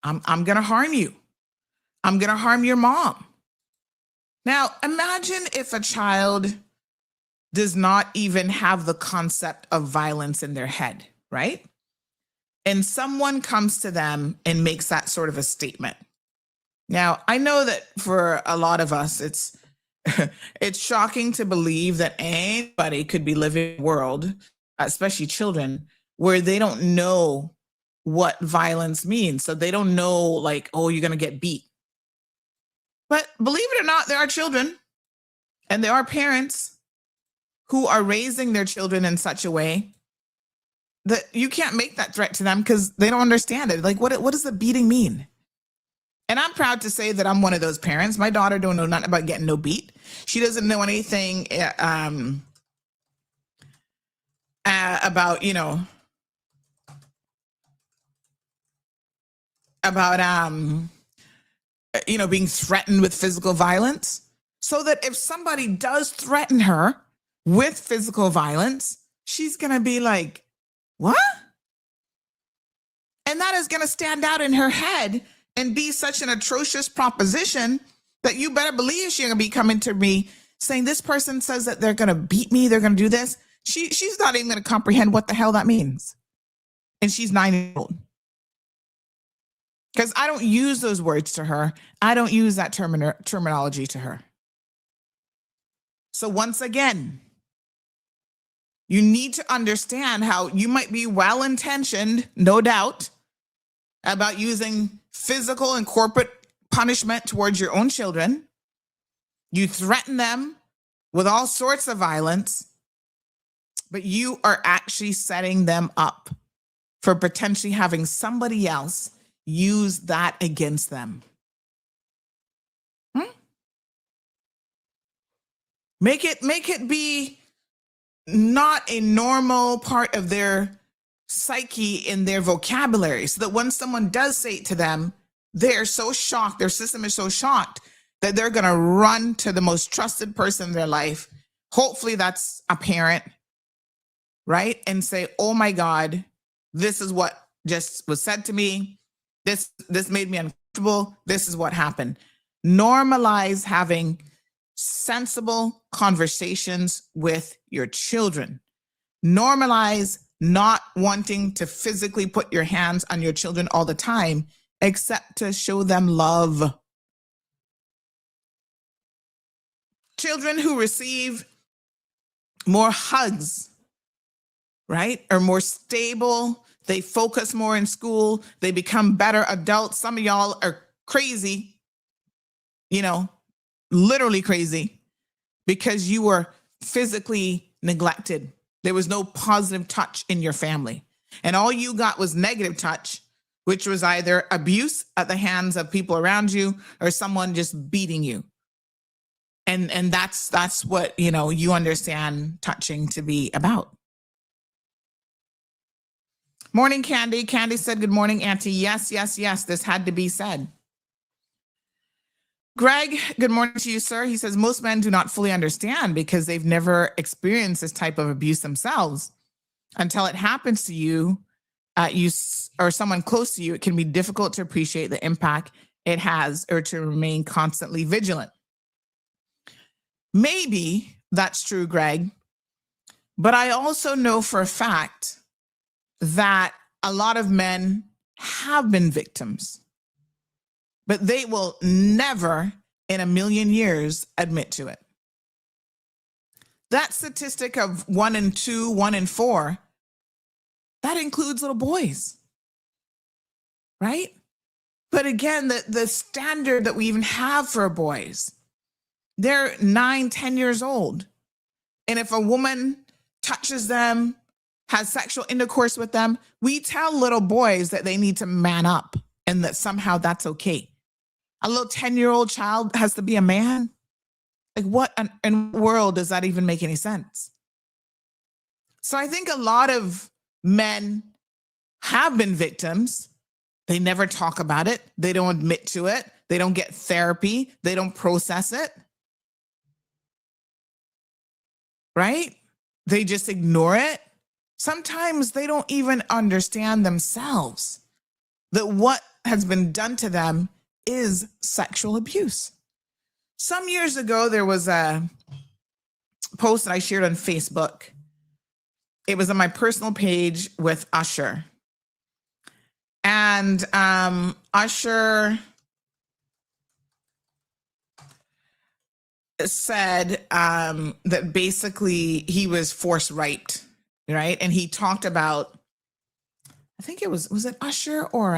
I'm going to harm you. I'm going to harm your mom. Now, imagine if a child does not even have the concept of violence in their head, right? And someone comes to them and makes that sort of a statement. Now, I know that for a lot of us, it's shocking to believe that anybody could be living in a world, especially children, where they don't know what violence means. So they don't know, like, oh, you're going to get beat. But believe it or not, there are children and there are parents who are raising their children in such a way that you can't make that threat to them because they don't understand it. Like, what does the beating mean? And I'm proud to say that I'm one of those parents. My daughter don't know nothing about getting no beat. She doesn't know anything about, being threatened with physical violence. So that if somebody does threaten her with physical violence, she's going to be like, what? And that is going to stand out in her head and be such an atrocious proposition that you better believe she's going to be coming to me saying, this person says that they're going to beat me, they're going to do this. She's not even going to comprehend what the hell that means. And she's 9 years old. Because I don't use those words to her. I don't use that terminology to her. So once again, you need to understand how you might be well-intentioned, no doubt, about using physical and corporate punishment towards your own children. You threaten them with all sorts of violence, but you are actually setting them up for potentially having somebody else use that against them. Make it be not a normal part of their psyche in their vocabulary, so that when someone does say it to them, they're so shocked, their system is so shocked that they're going to run to the most trusted person in their life. Hopefully that's a parent, right? And say, oh my God, this is what just was said to me. This made me uncomfortable. This is what happened. Normalize having sensible conversations with your children. Normalize not wanting to physically put your hands on your children all the time, except to show them love. Children who receive more hugs, right, are more stable. They focus more in school. They become better adults. Some of y'all are crazy, literally crazy, because you were physically neglected. There was no positive touch in your family. And all you got was negative touch, which was either abuse at the hands of people around you or someone just beating you. And that's what, you understand touching to be about. Morning, Candy. Candy said, good morning, Auntie. Yes, this had to be said. Greg, good morning to you, sir. He says, most men do not fully understand because they've never experienced this type of abuse themselves. Until it happens to you, you or someone close to you, it can be difficult to appreciate the impact it has or to remain constantly vigilant. Maybe that's true, Greg. But I also know for a fact that a lot of men have been victims, but they will never in a million years admit to it. That statistic of 1 in 2, 1 in 4, that includes little boys, right? But again, the standard that we even have for boys, they're 9, 10 years old. And if a woman touches them, has sexual intercourse with them, we tell little boys that they need to man up and that somehow that's okay. A little 10-year-old child has to be a man? Like, what in the world does that even make any sense? So I think a lot of men have been victims. They never talk about it. They don't admit to it. They don't get therapy. They don't process it. Right? They just ignore it. Sometimes they don't even understand themselves that what has been done to them is sexual abuse. Some years ago, there was a post that I shared on Facebook. It was on my personal page with Usher. And Usher said that basically he was force raped, right? And he talked about, I think it was it Usher or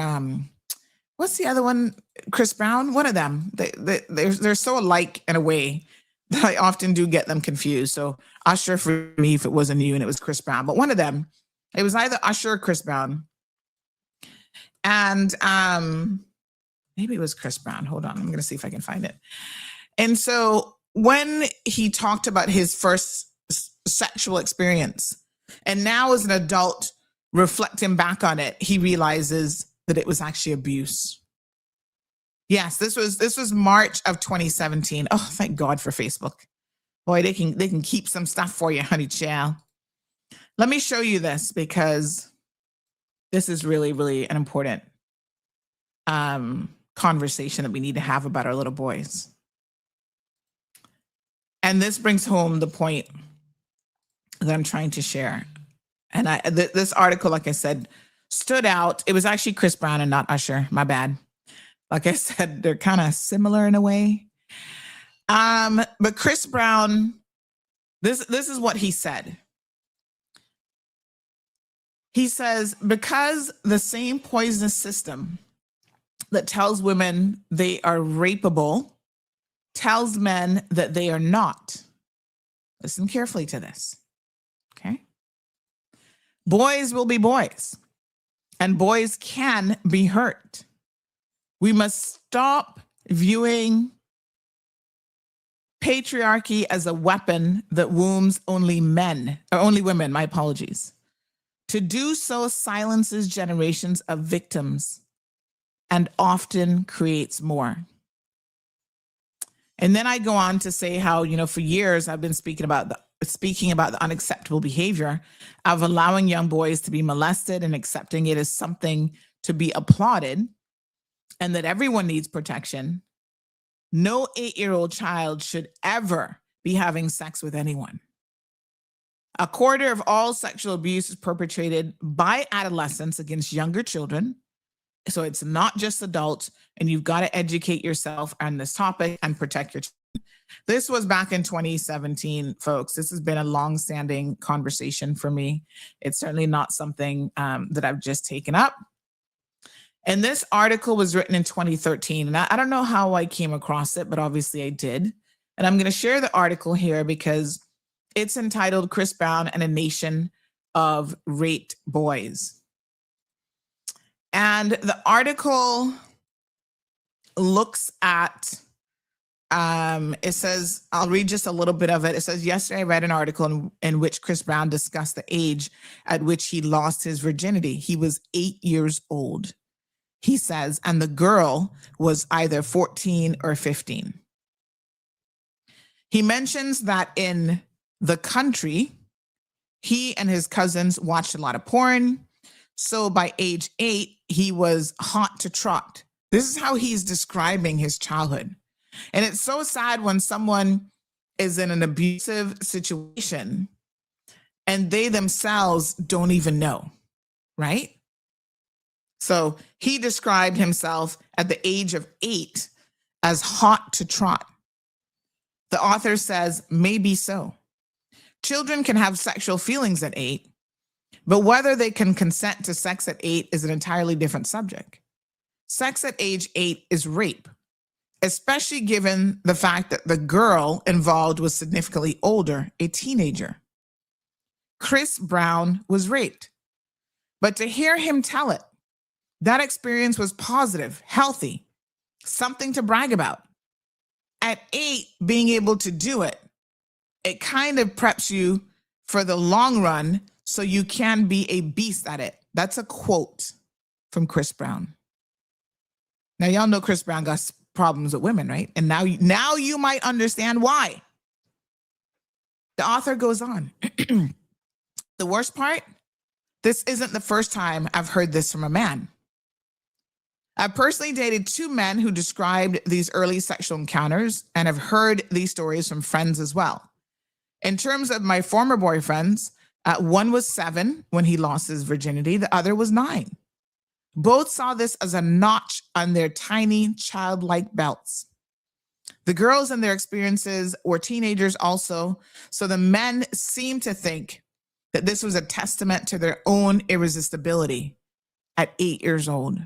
what's the other one? Chris Brown? One of them. They're so alike in a way that I often do get them confused. So Usher for me, if it wasn't you and it was Chris Brown, but one of them, it was either Usher or Chris Brown. And maybe it was Chris Brown. Hold on, I'm going to see if I can find it. And so when he talked about his first sexual experience, and now as an adult reflecting back on it, he realizes that it was actually abuse. Yes, this was March of 2017. Oh, thank God for Facebook. Boy, they can keep some stuff for you, honey child. Let me show you this because this is really, really an important conversation that we need to have about our little boys. And this brings home the point that I'm trying to share. And this article, like I said, stood out. It was actually Chris Brown and not Usher. My bad. Like I said, they're kind of similar in a way. But Chris Brown, this is what he said. He says, because the same poisonous system that tells women they are rapeable tells men that they are not. Listen carefully to this. Okay? Boys will be boys, and boys can be hurt. We must stop viewing patriarchy as a weapon that wounds only men, or only women, my apologies. To do so silences generations of victims and often creates more. And then I go on to say how, for years I've been speaking about the unacceptable behavior of allowing young boys to be molested and accepting it as something to be applauded, and that everyone needs protection. No 8-year-old child should ever be having sex with anyone. A quarter of all sexual abuse is perpetrated by adolescents against younger children. So it's not just adults, and you've got to educate yourself on this topic and protect your children. This was back in 2017, folks. This has been a long-standing conversation for me. It's certainly not something that I've just taken up. And this article was written in 2013. And I don't know how I came across it, but obviously I did. And I'm going to share the article here because it's entitled Chris Brown and a Nation of Raped Boys. And the article looks at, it says, I'll read just a little bit of it. It says, yesterday I read an article in which Chris Brown discussed the age at which he lost his virginity. He was 8 years old, he says, and the girl was either 14 or 15. He mentions that in the country, he and his cousins watched a lot of porn. So by age 8, he was hot to trot. This is how he's describing his childhood. And it's so sad when someone is in an abusive situation and they themselves don't even know, right? So he described himself at the age of 8 as hot to trot. The author says, maybe so. Children can have sexual feelings at 8, but whether they can consent to sex at 8 is an entirely different subject. Sex at age 8 is rape, especially given the fact that the girl involved was significantly older, a teenager. Chris Brown was raped, but to hear him tell it, that experience was positive, healthy, something to brag about. At 8, being able to do it, it kind of preps you for the long run so you can be a beast at it. That's a quote from Chris Brown. Now, y'all know Chris Brown got problems with women, right? And now you might understand why. The author goes on. The worst part, this isn't the first time I've heard this from a man. I've personally dated 2 men who described these early sexual encounters and have heard these stories from friends as well. In terms of my former boyfriends, one was 7 when he lost his virginity. The other was 9. Both saw this as a notch on their tiny childlike belts. The girls and their experiences were teenagers also, so the men seemed to think that this was a testament to their own irresistibility at 8 years old.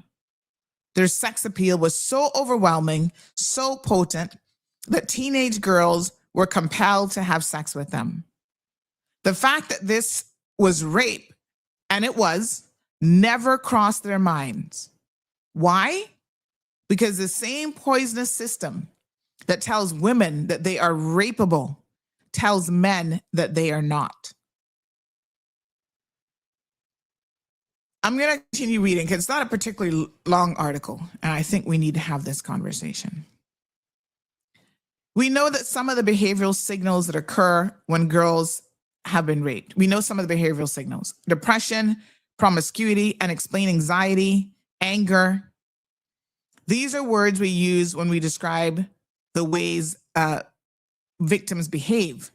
Their sex appeal was so overwhelming, so potent, that teenage girls were compelled to have sex with them. The fact that this was rape, and it was, never crossed their minds. Why? Because the same poisonous system that tells women that they are rapeable tells men that they are not. I'm going to continue reading because it's not a particularly long article, and I think we need to have this conversation. We know that some of the behavioral signals that occur when girls have been raped. We know some of the behavioral signals: depression, promiscuity, unexplained anxiety, anger. These are words we use when we describe the ways victims behave.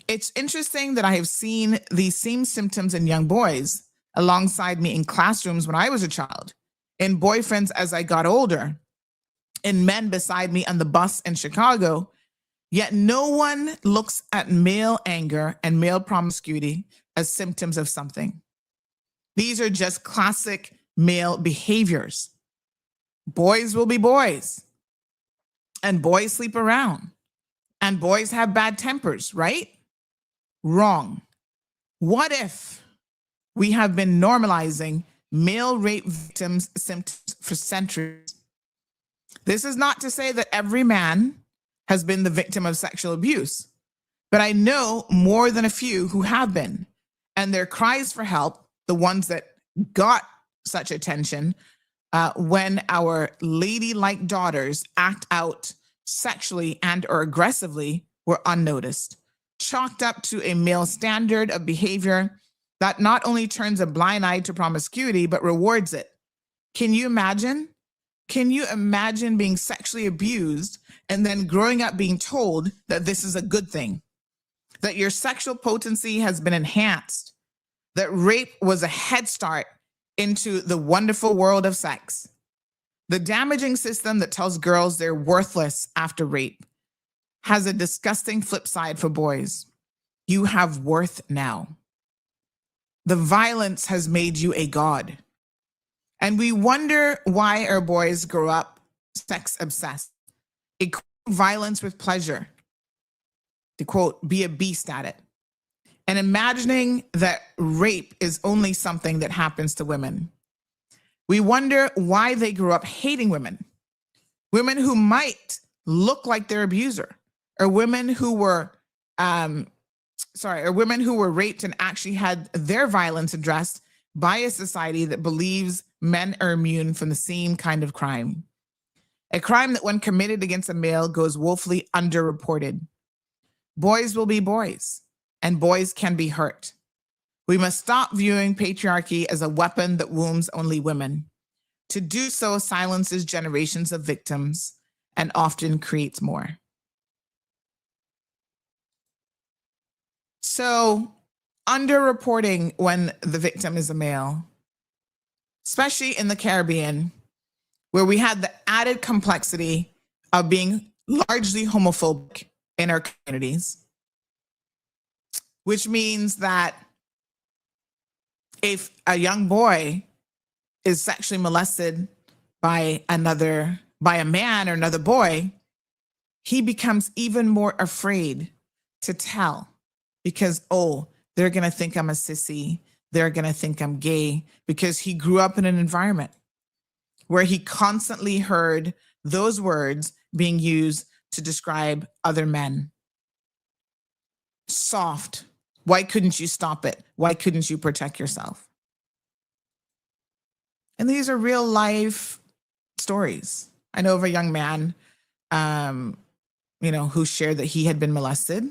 It's interesting that I have seen these same symptoms in young boys alongside me in classrooms when I was a child, in boyfriends as I got older, in men beside me on the bus in Chicago, yet no one looks at male anger and male promiscuity as symptoms of something. These are just classic male behaviors. Boys will be boys, and boys sleep around, and boys have bad tempers, right? Wrong. What if we have been normalizing male rape victims' symptoms for centuries? This is not to say that every man has been the victim of sexual abuse, but I know more than a few who have been, and their cries for help, the ones that got such attention, when our ladylike daughters act out sexually and or aggressively were unnoticed, chalked up to a male standard of behavior that not only turns a blind eye to promiscuity, but rewards it. Can you imagine? Can you imagine being sexually abused and then growing up being told that this is a good thing, that your sexual potency has been enhanced, that rape was a head start into the wonderful world of sex? The damaging system that tells girls they're worthless after rape has a disgusting flip side for boys. You have worth now. The violence has made you a god. And we wonder why our boys grow up sex obsessed, equate violence with pleasure, to quote, be a beast at it, and imagining that rape is only something that happens to women. We wonder why they grew up hating women who might look like their abuser, or women who were, or women who were raped and actually had their violence addressed by a society that believes men are immune from the same kind of crime. A crime that when committed against a male goes woefully underreported. Boys will be boys, and boys can be hurt. We must stop viewing patriarchy as a weapon that wounds only women. To do so silences generations of victims and often creates more. So, underreporting when the victim is a male, especially in the Caribbean, where we had the added complexity of being largely homophobic in our communities, which means that if a young boy is sexually molested by a man or another boy, he becomes even more afraid to tell because, oh, they're going to think I'm a sissy. They're going to think I'm gay, because he grew up in an environment where he constantly heard those words being used to describe other men. Soft. Why couldn't you stop it? Why couldn't you protect yourself? And these are real life stories. I know of a young man, who shared that he had been molested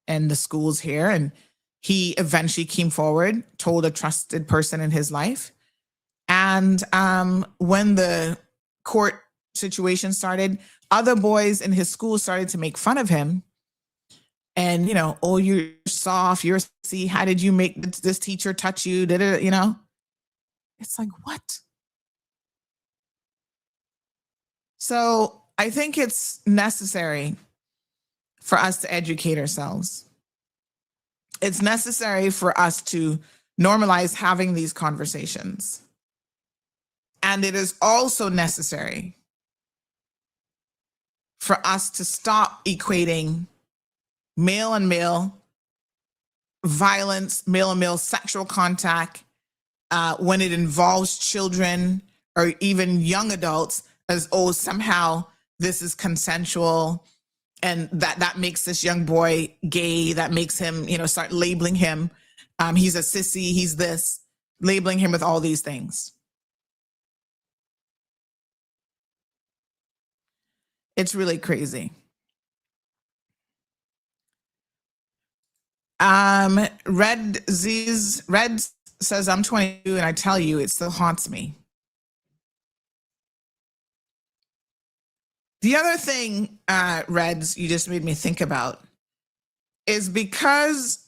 in the schools here, and he eventually came forward, told a trusted person in his life. And when the court situation started, other boys in his school started to make fun of him. And, oh, you're soft, you're see, how did you make this teacher touch you? It's like, what? So I think it's necessary for us to educate ourselves. It's necessary for us to normalize having these conversations. And it is also necessary for us to stop equating male on male violence, male on male sexual contact, when it involves children or even young adults, as, oh, somehow this is consensual, and that makes this young boy gay, that makes him, start labeling him. He's a sissy, he's this, labeling him with all these things. It's really crazy. Red says, I'm 22 and I tell you, it still haunts me. The other thing, Reds, you just made me think about is because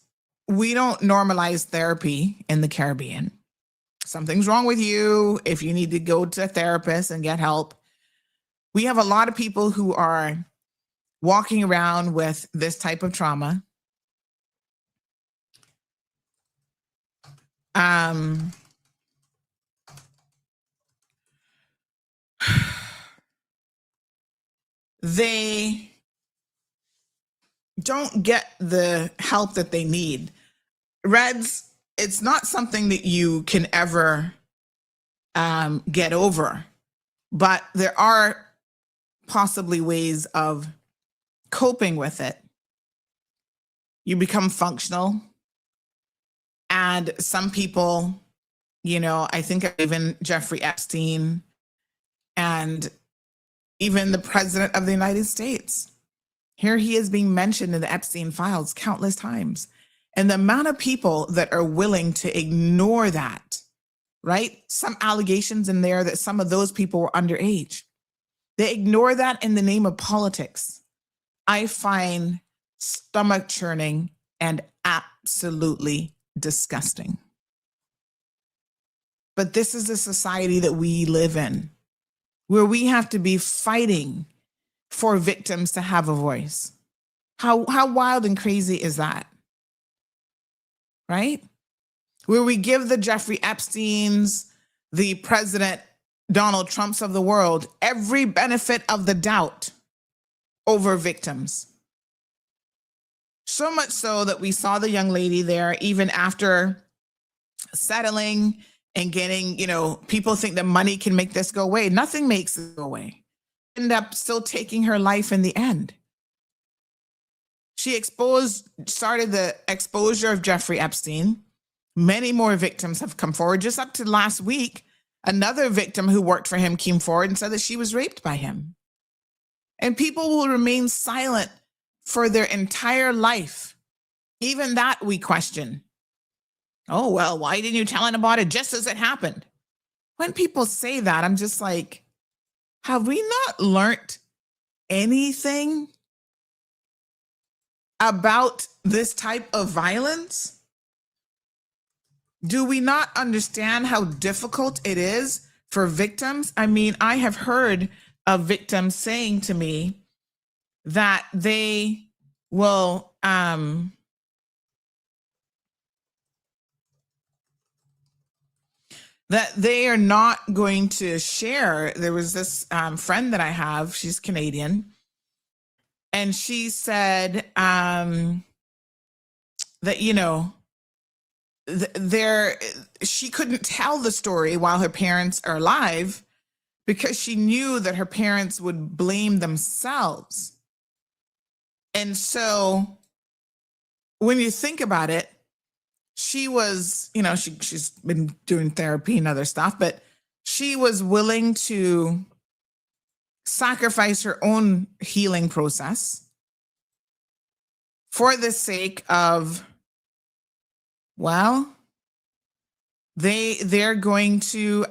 we don't normalize therapy in the Caribbean. Something's wrong with you. If you need to go to a therapist and get help, we have a lot of people who are walking around with this type of trauma. They don't get the help that they need. Reds, it's not something that you can ever get over, but there are possibly ways of coping with it. You become functional. And some people, I think even Jeffrey Epstein and even the president of the United States. Here he is being mentioned in the Epstein files countless times. And the amount of people that are willing to ignore that, right? Some allegations in there that some of those people were underage. They ignore that in the name of politics. I find stomach churning and absolutely disgusting. But this is the society that we live in, where we have to be fighting for victims to have a voice. How wild and crazy is that? Right? Where we give the Jeffrey Epsteins, the President Donald Trumps of the world, every benefit of the doubt over victims. So much so that we saw the young lady there, even after settling and getting, people think that money can make this go away. Nothing makes it go away. End up still taking her life in the end. She started the exposure of Jeffrey Epstein. Many more victims have come forward. Just up to last week, another victim who worked for him came forward and said that she was raped by him. And people will remain silent for their entire life. Even that we question. Oh, well, why didn't you tell anyone about it just as it happened? When people say that, I'm just like, have we not learned anything about this type of violence? Do we not understand how difficult it is for victims? I mean, I have heard of victims saying to me that they will that they are not going to share. There was this friend that I have, she's Canadian, and she said that, she couldn't tell the story while her parents are alive because she knew that her parents would blame themselves. And so when you think about it, she was, she's been doing therapy and other stuff, but she was willing to sacrifice her own healing process for the sake of, well, they're going to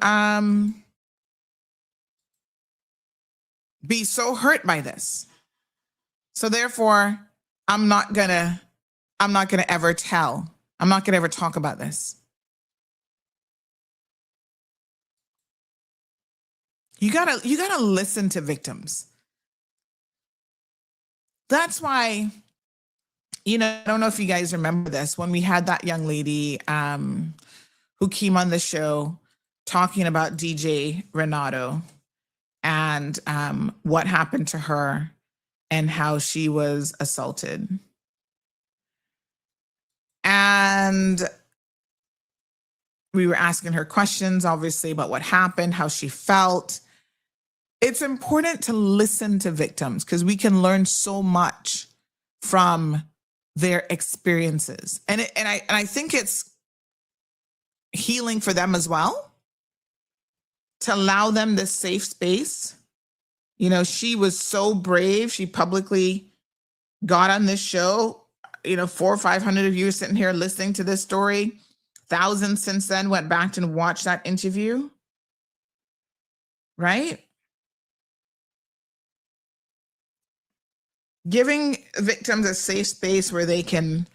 be so hurt by this. So therefore, I'm not gonna ever tell. I'm not gonna ever talk about this. You gotta listen to victims. That's why, I don't know if you guys remember this, when we had that young lady who came on the show talking about DJ Renato and what happened to her and how she was assaulted. And we were asking her questions, obviously, about what happened, how she felt. It's important to listen to victims because we can learn so much from their experiences. And I think it's healing for them as well, to allow them this safe space. She was so brave. She publicly got on this show, 400 or 500 of you sitting here listening to this story. Thousands since then went back and watched that interview. Right? Giving victims a safe space where they can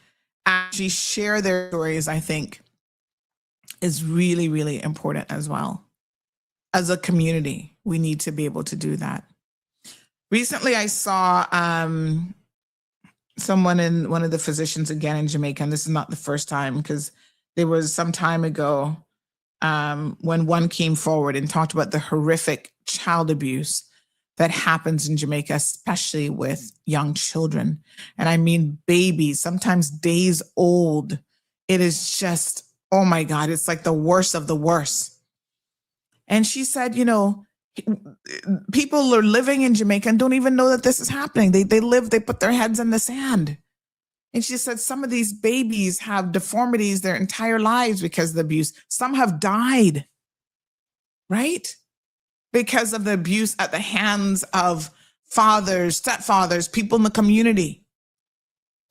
actually share their stories, I think, is really, really important as well. As a community, we need to be able to do that. Recently, I saw someone in one of the physicians again in Jamaica, and this is not the first time because there was some time ago when one came forward and talked about the horrific child abuse that happens in Jamaica, especially with young children. And I mean babies, sometimes days old. It is just, oh my God, it's like the worst of the worst. And she said, people are living in Jamaica and don't even know that this is happening. They put their heads in the sand. And she said some of these babies have deformities their entire lives because of the abuse. Some have died, right? because of the abuse at the hands of fathers, stepfathers, people in the community.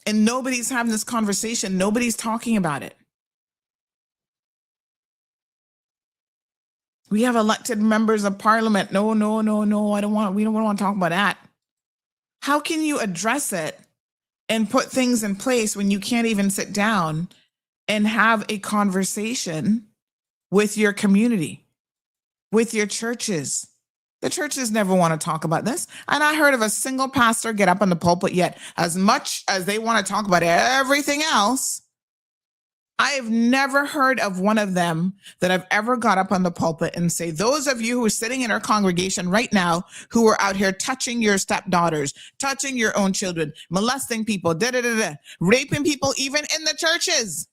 And nobody's having this conversation. Nobody's talking about it. We have elected members of parliament. No, we don't want to talk about that. How can you address it and put things in place when you can't even sit down and have a conversation with your community, with your churches? The churches never want to talk about this. And I heard of a single pastor get up on the pulpit yet. As much as they want to talk about everything else, I have never heard of one of them that have ever got up on the pulpit and say, those of you who are sitting in our congregation right now, who are out here touching your stepdaughters, touching your own children, molesting people, raping people, even in the churches.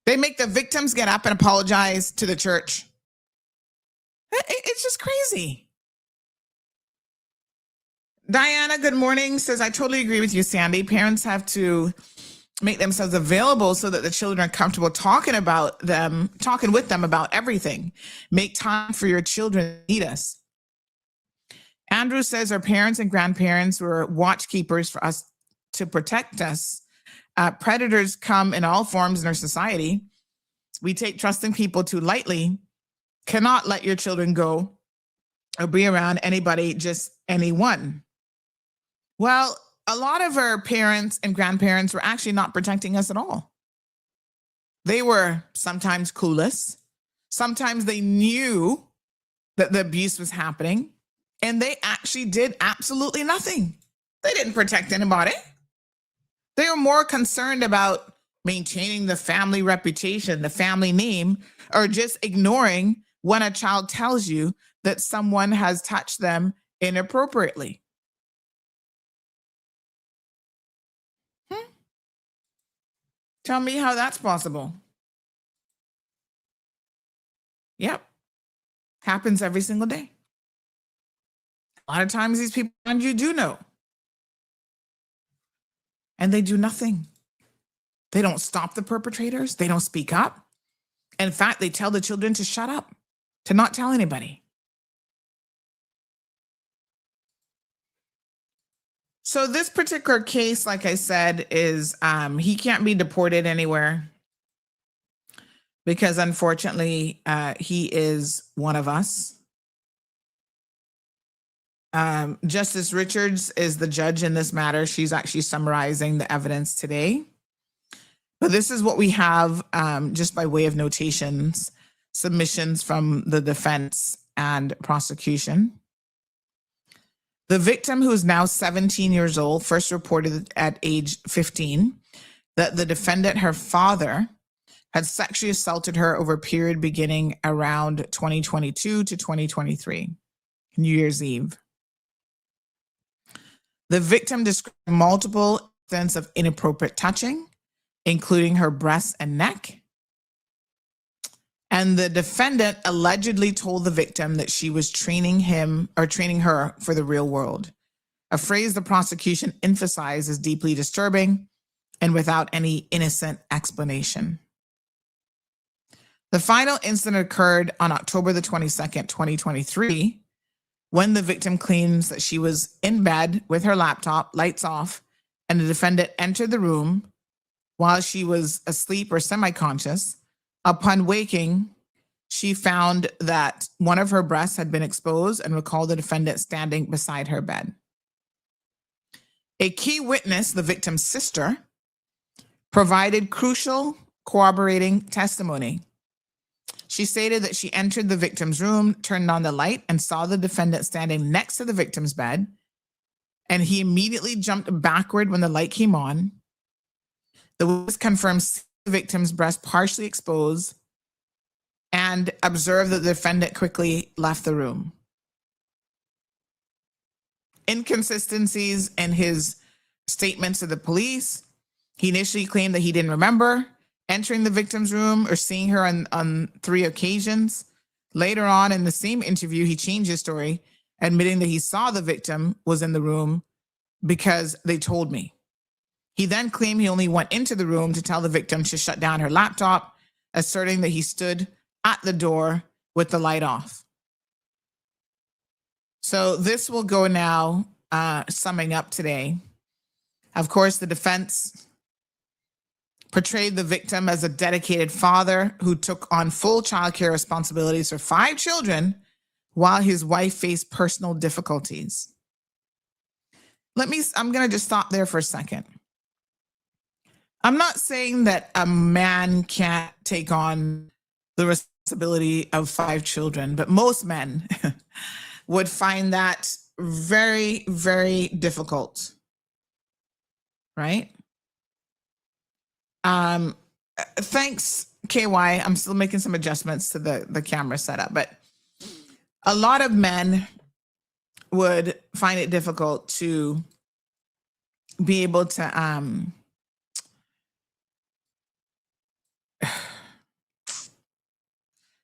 They make the victims get up and apologize to the church. It's just crazy. Diana, good morning, says, I totally agree with you, Sandy. Parents have to make themselves available so that the children are comfortable talking with them about everything. Make time for your children to need us. Andrew says our parents and grandparents were watchkeepers for us to protect us. Predators come in all forms in our society. We take trusting people too lightly. Cannot let your children go or be around anybody, just anyone. Well, a lot of our parents and grandparents were actually not protecting us at all. They were sometimes clueless. Sometimes they knew that the abuse was happening, and they actually did absolutely nothing. They didn't protect anybody. They were more concerned about maintaining the family reputation, the family name, or just ignoring when a child tells you that someone has touched them inappropriately. Tell me how that's possible. Yep. Happens every single day. A lot of times these people around you do know. And they do nothing. They don't stop the perpetrators. They don't speak up. In fact, they tell the children to shut up, to not tell anybody. So this particular case, like I said, is he can't be deported anywhere because unfortunately he is one of us. Justice Richards is the judge in this matter. She's actually summarizing the evidence today. But this is what we have just by way of notations, submissions from the defense and prosecution. The victim, who is now 17 years old, first reported at age 15 that the defendant, her father, had sexually assaulted her over a period beginning around 2022 to 2023, New Year's Eve. The victim described multiple instances of inappropriate touching, including her breasts and neck. And the defendant allegedly told the victim that she was training her for the real world, a phrase the prosecution emphasized as deeply disturbing and without any innocent explanation. The final incident occurred on October the 22nd, 2023, when the victim claims that she was in bed with her laptop, lights off, and the defendant entered the room while she was asleep or semi-conscious. Upon waking, she found that one of her breasts had been exposed and recalled the defendant standing beside her bed. A key witness, the victim's sister, provided crucial corroborating testimony. She stated that she entered the victim's room, turned on the light, and saw the defendant standing next to the victim's bed, and he immediately jumped backward when the light came on. The witness confirms the victim's breast partially exposed and observed that the defendant quickly left the room. Inconsistencies in his statements to the police. He initially claimed that he didn't remember entering the victim's room or seeing her on 3 occasions. Later on in the same interview, he changed his story, admitting that he saw the victim was in the room because they told me. He then claimed he only went into the room to tell the victim to shut down her laptop, asserting that he stood at the door with the light off. So this will go now, summing up today. Of course, the defense portrayed the victim as a dedicated father who took on full childcare responsibilities for 5 children while his wife faced personal difficulties. I'm going to just stop there for a second. I'm not saying that a man can't take on the responsibility of 5 children, but most men would find that very, very difficult, right? Thanks, KY. I'm still making some adjustments to the camera setup, but a lot of men would find it difficult to be able to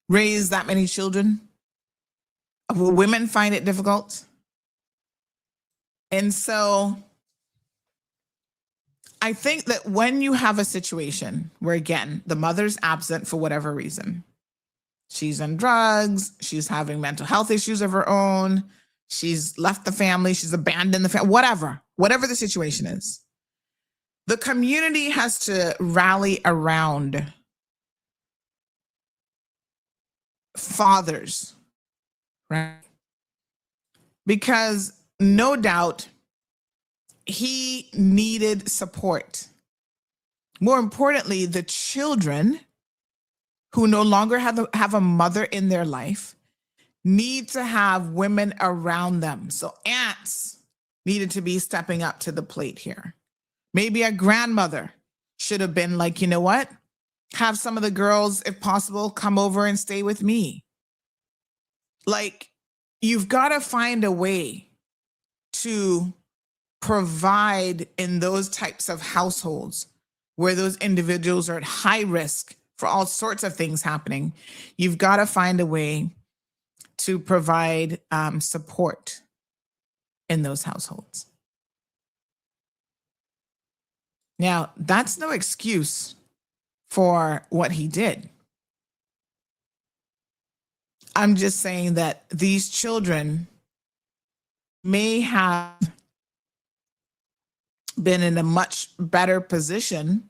raise that many children. Women find it difficult. And so I think that when you have a situation where, again, the mother's absent for whatever reason, she's on drugs, she's having mental health issues of her own, she's left the family, she's abandoned the family, whatever the situation is, the community has to rally around fathers, right? Because no doubt he needed support. More importantly, the children who no longer have a mother in their life need to have women around them. So aunts needed to be stepping up to the plate here. Maybe a grandmother should have been like, you know what? Have some of the girls, if possible, come over and stay with me. Like, you've got to find a way to provide in those types of households where those individuals are at high risk for all sorts of things happening. You've got to find a way to provide support in those households. Now, that's no excuse for what he did. I'm just saying that these children may have been in a much better position,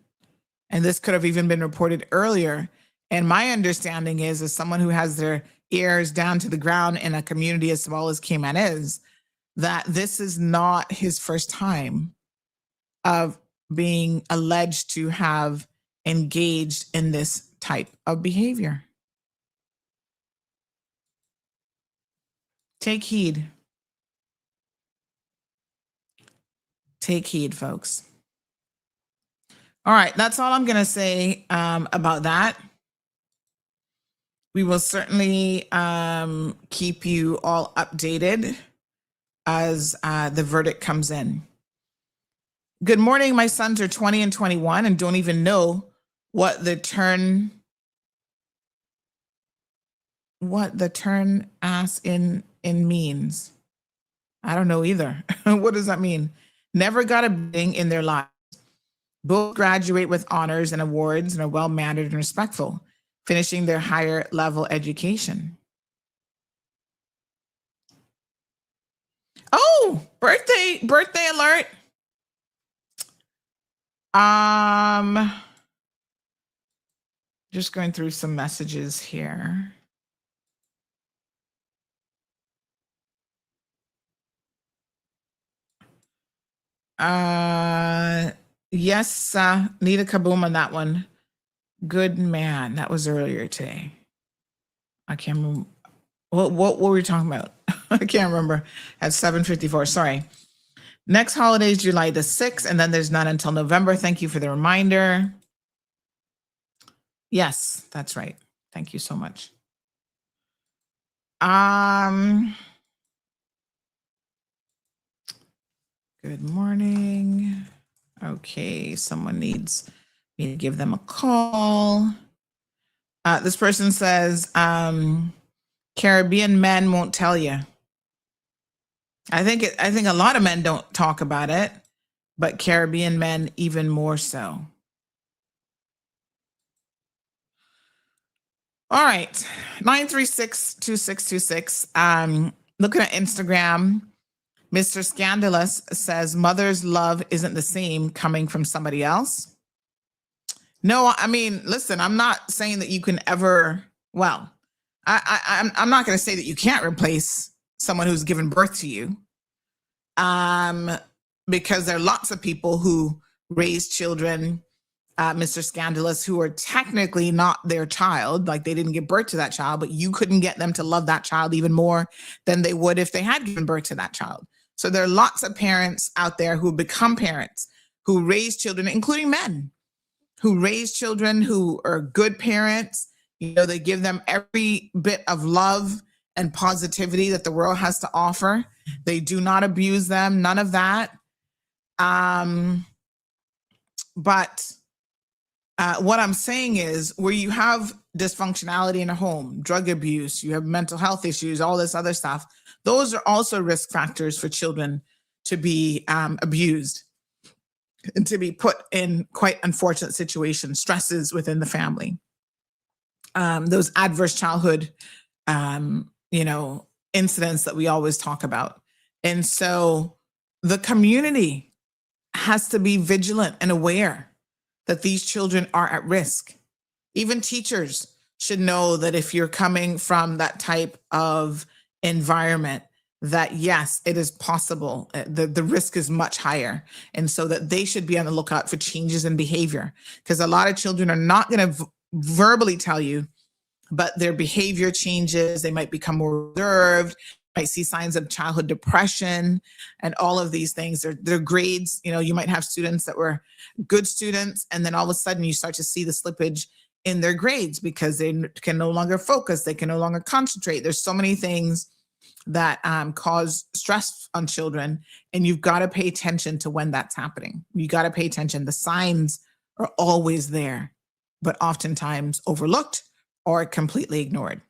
and this could have even been reported earlier. And my understanding is, as someone who has their ears down to the ground in a community as small as Cayman is, that this is not his first time of being alleged to have engaged in this type of behavior. Take heed. Take heed, folks. All right, that's all I'm going to say about that. We will certainly keep you all updated as the verdict comes in. Good morning. My sons are 20 and 21 and don't even know what the turn ass in means. I don't know either. What does that mean? Never got a thing in their lives. Both graduate with honors and awards and are well-mannered and respectful, finishing their higher level education. Oh, birthday alert. Just going through some messages here. Yes, need a kaboom on that one. Good man. That was earlier today. I can't remember. What were we talking about? I can't remember. At 7:54. Sorry. Next holiday is July the 6th, and then there's none until November. Thank you for the reminder. Yes, that's right. Thank you so much. Good morning. Okay, someone needs me to give them a call. This person says, Caribbean men won't tell you. I think a lot of men don't talk about it, but Caribbean men even more so. All right, 936-2626. looking at Instagram, Mr. Scandalous says mother's love isn't the same coming from somebody else. No, I mean, listen, I'm not saying that you can ever, well, I'm not going to say that you can't replace someone who's given birth to you. Because there are lots of people who raise children, Mr. Scandalous, who are technically not their child, like they didn't give birth to that child, but you couldn't get them to love that child even more than they would if they had given birth to that child. So there are lots of parents out there who become parents, who raise children, including men, who raise children who are good parents. You know, they give them every bit of love and positivity that the world has to offer. They do not abuse them, none of that. But what I'm saying is, where you have dysfunctionality in a home, drug abuse, you have mental health issues, all this other stuff, those are also risk factors for children to be abused and to be put in quite unfortunate situations, stresses within the family. Those adverse childhood, incidents that we always talk about. And so the community has to be vigilant and aware that these children are at risk. Even teachers should know that if you're coming from that type of environment, that yes, it is possible. The risk is much higher. And so that they should be on the lookout for changes in behavior, because a lot of children are not going to verbally tell you, but their behavior changes. They might become more reserved, might see signs of childhood depression and all of these things. Their grades, you might have students that were good students, and then all of a sudden you start to see the slippage in their grades because they can no longer focus. They can no longer concentrate. There's so many things that cause stress on children, and you've got to pay attention to when that's happening. You got to pay attention. The signs are always there, but oftentimes overlooked or completely ignored.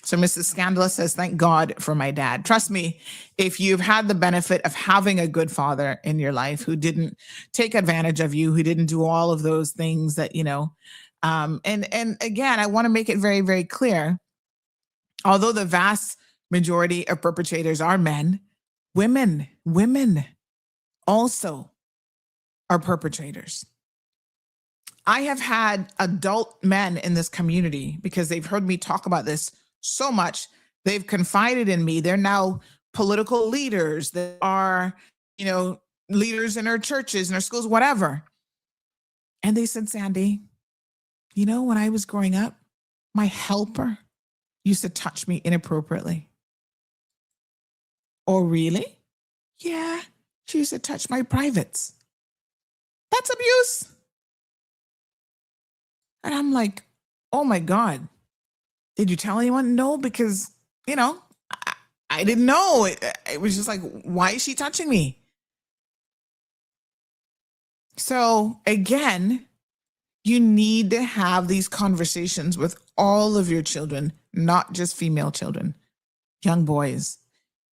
So Mrs. Scandalous says, thank God for my dad. Trust me, if you've had the benefit of having a good father in your life who didn't take advantage of you, who didn't do all of those things that, and again, I want to make it very, very clear, although the vast majority of perpetrators are men, women also are perpetrators. I have had adult men in this community, because they've heard me talk about this so much. They've confided in me. They're now political leaders. They are, leaders in our churches, in our schools, whatever. And they said, Sandy, when I was growing up, my helper used to touch me inappropriately. Oh, really? Yeah, she used to touch my privates. That's abuse. And I'm like, oh my God, did you tell anyone? No, because, I didn't know. It was just like, why is she touching me? So again, you need to have these conversations with all of your children, not just female children, young boys.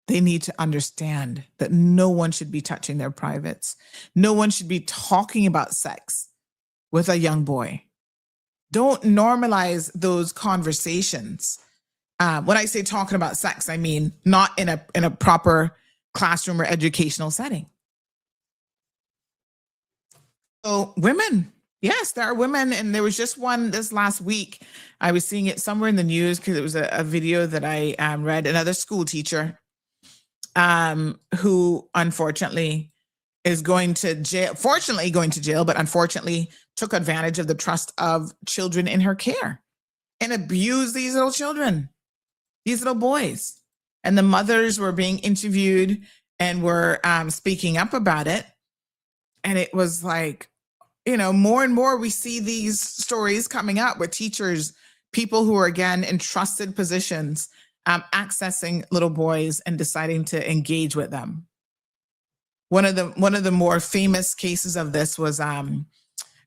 They need to understand that no one should be touching their privates. No one should be talking about sex with a young boy. Don't normalize those conversations. When I say talking about sex, I mean not in a proper classroom or educational setting. So women, yes, there are women. And there was just one this last week. I was seeing it somewhere in the news because it was a video that I read. Another school teacher who unfortunately is going to jail, fortunately going to jail, but unfortunately took advantage of the trust of children in her care and abused these little children, these little boys. And the mothers were being interviewed and were speaking up about it. And it was like, more and more we see these stories coming up with teachers, people who are, again, in trusted positions, accessing little boys and deciding to engage with them. One of the more famous cases of this was,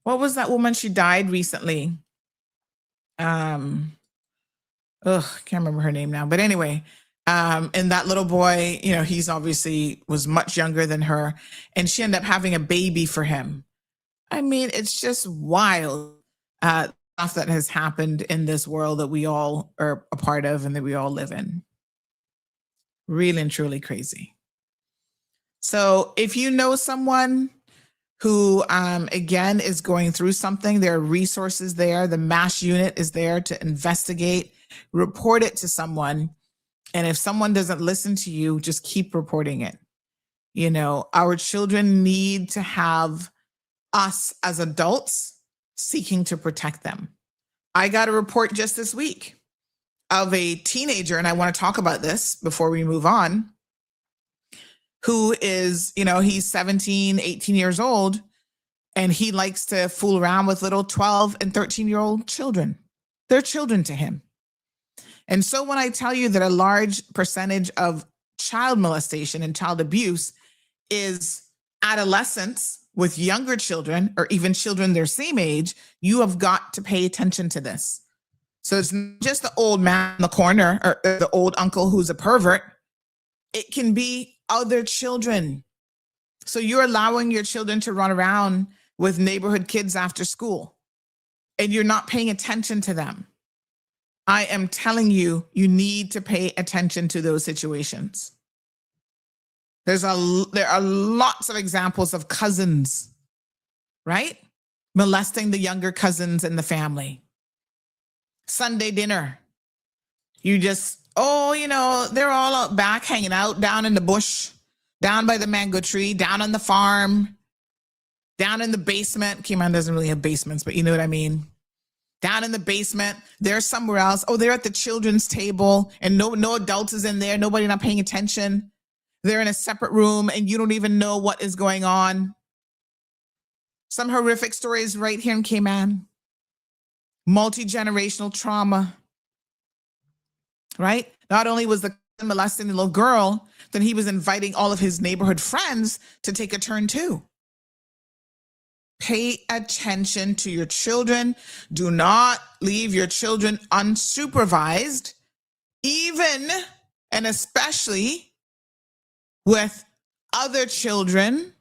what was that woman? She died recently. Can't remember her name now. But anyway, and that little boy, he's obviously was much younger than her, and she ended up having a baby for him. I mean, it's just wild stuff that has happened in this world that we all are a part of and that we all live in. Really and truly crazy. So if you know someone who, again, is going through something, there are resources there. The MASH unit is there to investigate, report it to someone. And if someone doesn't listen to you, just keep reporting it. You know, our children need to have us as adults seeking to protect them. I got a report just this week of a teenager, and I want to talk about this before we move on, who is, you know, he's 17, 18 years old, and he likes to fool around with little 12 and 13-year-old children. They're children to him. And so when I tell you that a large percentage of child molestation and child abuse is adolescents with younger children, or even children their same age, you have got to pay attention to this. So it's not just the old man in the corner or the old uncle who's a pervert. It can be other children. So you're allowing your children to run around with neighborhood kids after school, and you're not paying attention to them. I am telling you, you need to pay attention to those situations. There are lots of examples of cousins, right? Molesting the younger cousins in the family. Sunday dinner. You just, you know, they're all out back hanging out down in the bush, down by the mango tree, down on the farm, down in the basement. Cayman doesn't really have basements, but you know what I mean. Down in the basement, they're somewhere else. Oh, they're at the children's table and no adult is in there. Nobody not paying attention. They're in a separate room and you don't even know what is going on. Some horrific stories right here in Cayman. Multi-generational trauma, right? Not only was the cousin molesting the little girl, then he was inviting all of his neighborhood friends to take a turn too. Pay attention to your children. Do not leave your children unsupervised, even and especially with other children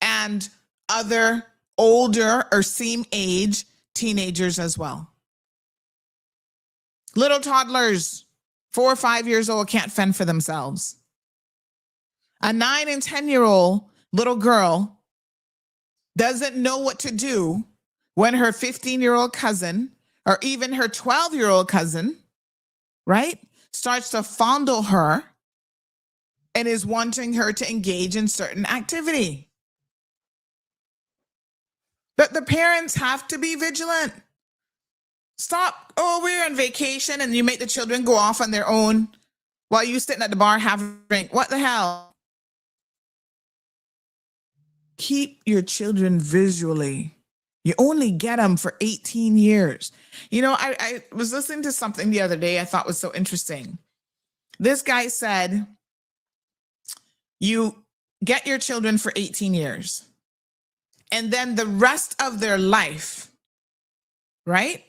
and other older or same age teenagers as well. Little toddlers, 4 or 5 years old, can't fend for themselves. A 9 and 10-year-old little girl doesn't know what to do when her 15-year-old cousin or even her 12-year-old cousin, right, starts to fondle her and is wanting her to engage in certain activity. But the parents have to be vigilant. Stop. Oh, we're on vacation, and you make the children go off on their own while you sitting at the bar having a drink. What the hell? Keep your children visually. You only get them for 18 years. You know, I was listening to something the other day I thought was so interesting. This guy said, you get your children for 18 years. And then the rest of their life, right?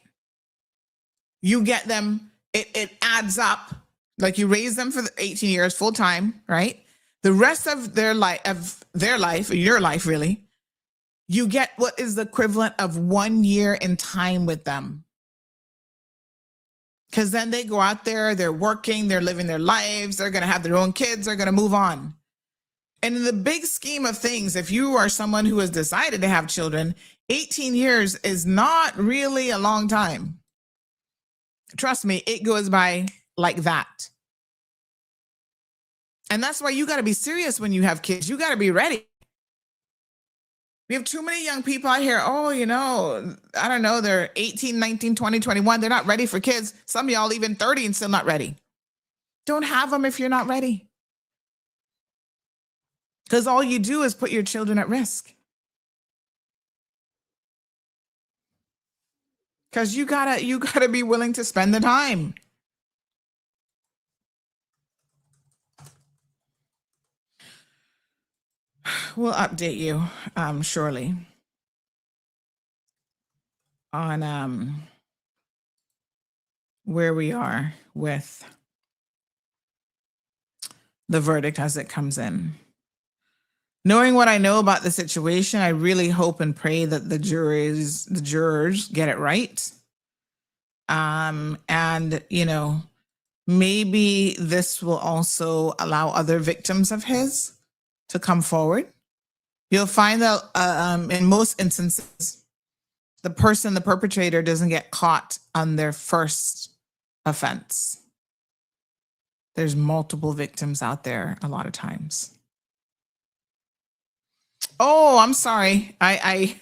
You get them, it adds up. Like you raise them for the 18 years full time, right? The rest of their life, your life really, you get what is the equivalent of 1 year in time with them. Because then they go out there, they're working, they're living their lives, they're going to have their own kids, they're going to move on. And in the big scheme of things, if you are someone who has decided to have children, 18 years is not really a long time. Trust me, it goes by like that. And that's why you got to be serious when you have kids. You got to be ready. We have too many young people out here. Oh, you know, I don't know. They're 18, 19, 20, 21. They're not ready for kids. Some of y'all even 30 and still not ready. Don't have them if you're not ready. Because all you do is put your children at risk. Because you gotta be willing to spend the time. We'll update you shortly on where we are with the verdict as it comes in. Knowing what I know about the situation, I really hope and pray that the jurors get it right. And, you know, maybe this will also allow other victims of his to come forward. You'll find that in most instances, the perpetrator, doesn't get caught on their first offense. There's multiple victims out there a lot of times. Oh, I'm sorry. I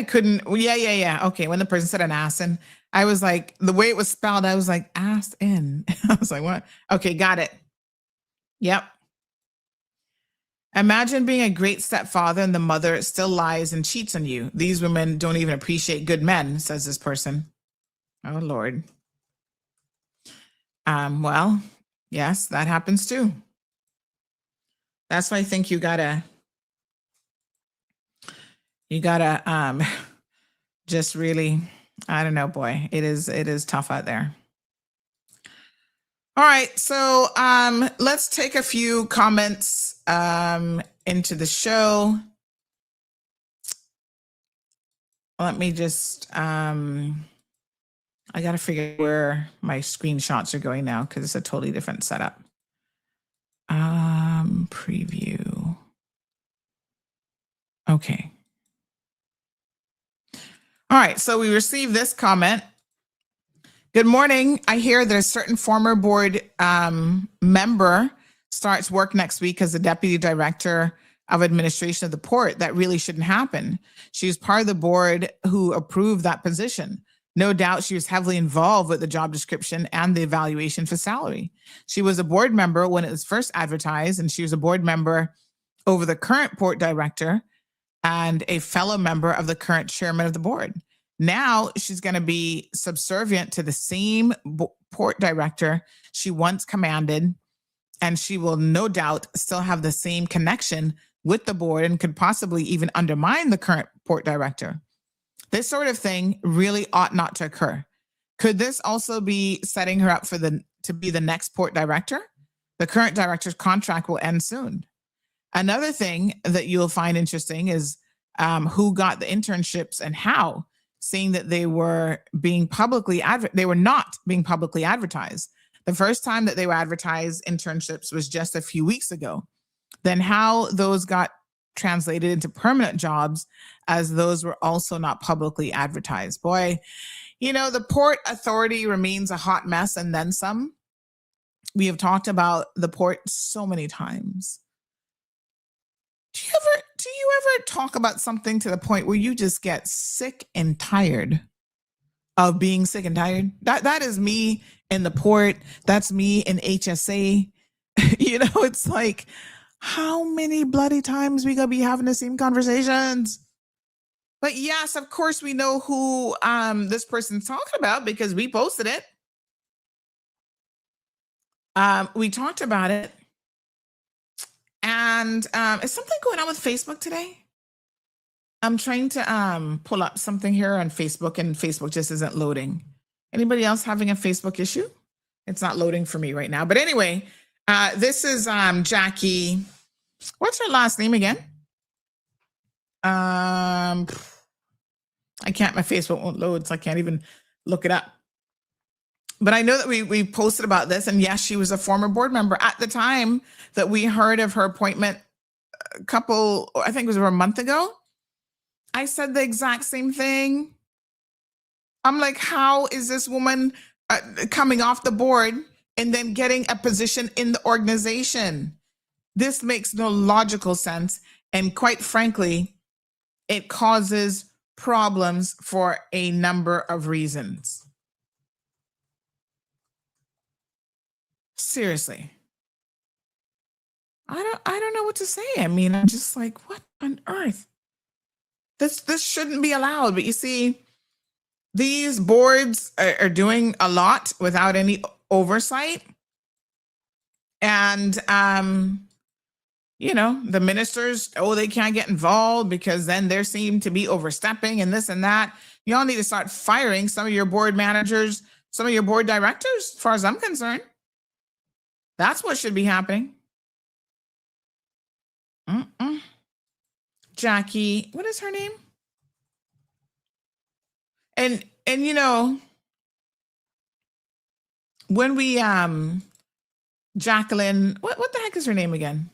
couldn't. Yeah. Okay. When the person said an asin, I was like, the way it was spelled, I was like, ass in. I was like, what? Okay, got it. Yep. Imagine being a great stepfather and the mother still lies and cheats on you. These women don't even appreciate good men, says this person. Oh, Lord. Well, yes, that happens too. That's why I think you gotta just really, I don't know, boy, it is tough out there. All right, so let's take a few comments into the show. Let me just I gotta figure out where my screenshots are going now because it's a totally different setup. Preview. Okay. All right, so we received this comment. Good morning. I hear that a certain former board member starts work next week as the deputy director of administration of the port. That really shouldn't happen. She was part of the board who approved that position. No doubt she was heavily involved with the job description and the evaluation for salary. She was a board member when it was first advertised, and she was a board member over the current port director and a fellow member of the current chairman of the board. Now she's going to be subservient to the same port director she once commanded, and she will no doubt still have the same connection with the board and could possibly even undermine the current port director. This sort of thing really ought not to occur. Could this also be setting her up to be the next port director? The current director's contract will end soon. Another thing that you'll find interesting is who got the internships and how, seeing that they were being they were not being publicly advertised. The first time that they were advertised internships was just a few weeks ago. Then how those got translated into permanent jobs, as those were also not publicly advertised. Boy, the Port Authority remains a hot mess and then some. We have talked about the port so many times. Do you ever talk about something to the point where you just get sick and tired of being sick and tired? That is me in the port. That's me in HSA. It's like, how many bloody times we gonna be having the same conversations? But yes, of course, we know who this person's talking about because we posted it. We talked about it. And is something going on with Facebook today? I'm trying to pull up something here on Facebook, and Facebook just isn't loading. Anybody else having a Facebook issue? It's not loading for me right now. But anyway, this is Jackie. What's her last name again? I can't. My Facebook won't load, so I can't even look it up. But I know that we posted about this, and yes, she was a former board member at the time that we heard of her appointment. I think it was over a month ago. I said the exact same thing. I'm like, how is this woman coming off the board and then getting a position in the organization? This makes no logical sense. And quite frankly, it causes problems for a number of reasons. Seriously. I don't know what to say. I mean, I'm just like, what on earth? This shouldn't be allowed. But you see, these boards are doing a lot without any oversight. And the ministers, they can't get involved because then they seem to be overstepping and this and that. Y'all need to start firing some of your board managers, some of your board directors, as far as I'm concerned. That's what should be happening. Jackie, what is her name? And when we Jacqueline, what the heck is her name again?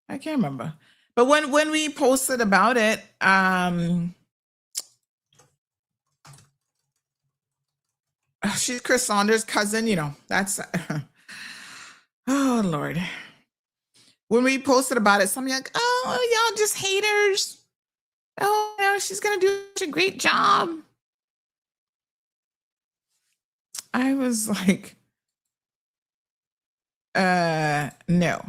I can't remember. But when we posted about it, she's Chris Saunders' cousin, you know, that's oh Lord. When we posted about it, somebody like, oh, y'all just haters. Oh, no, she's gonna do such a great job. I was like, no.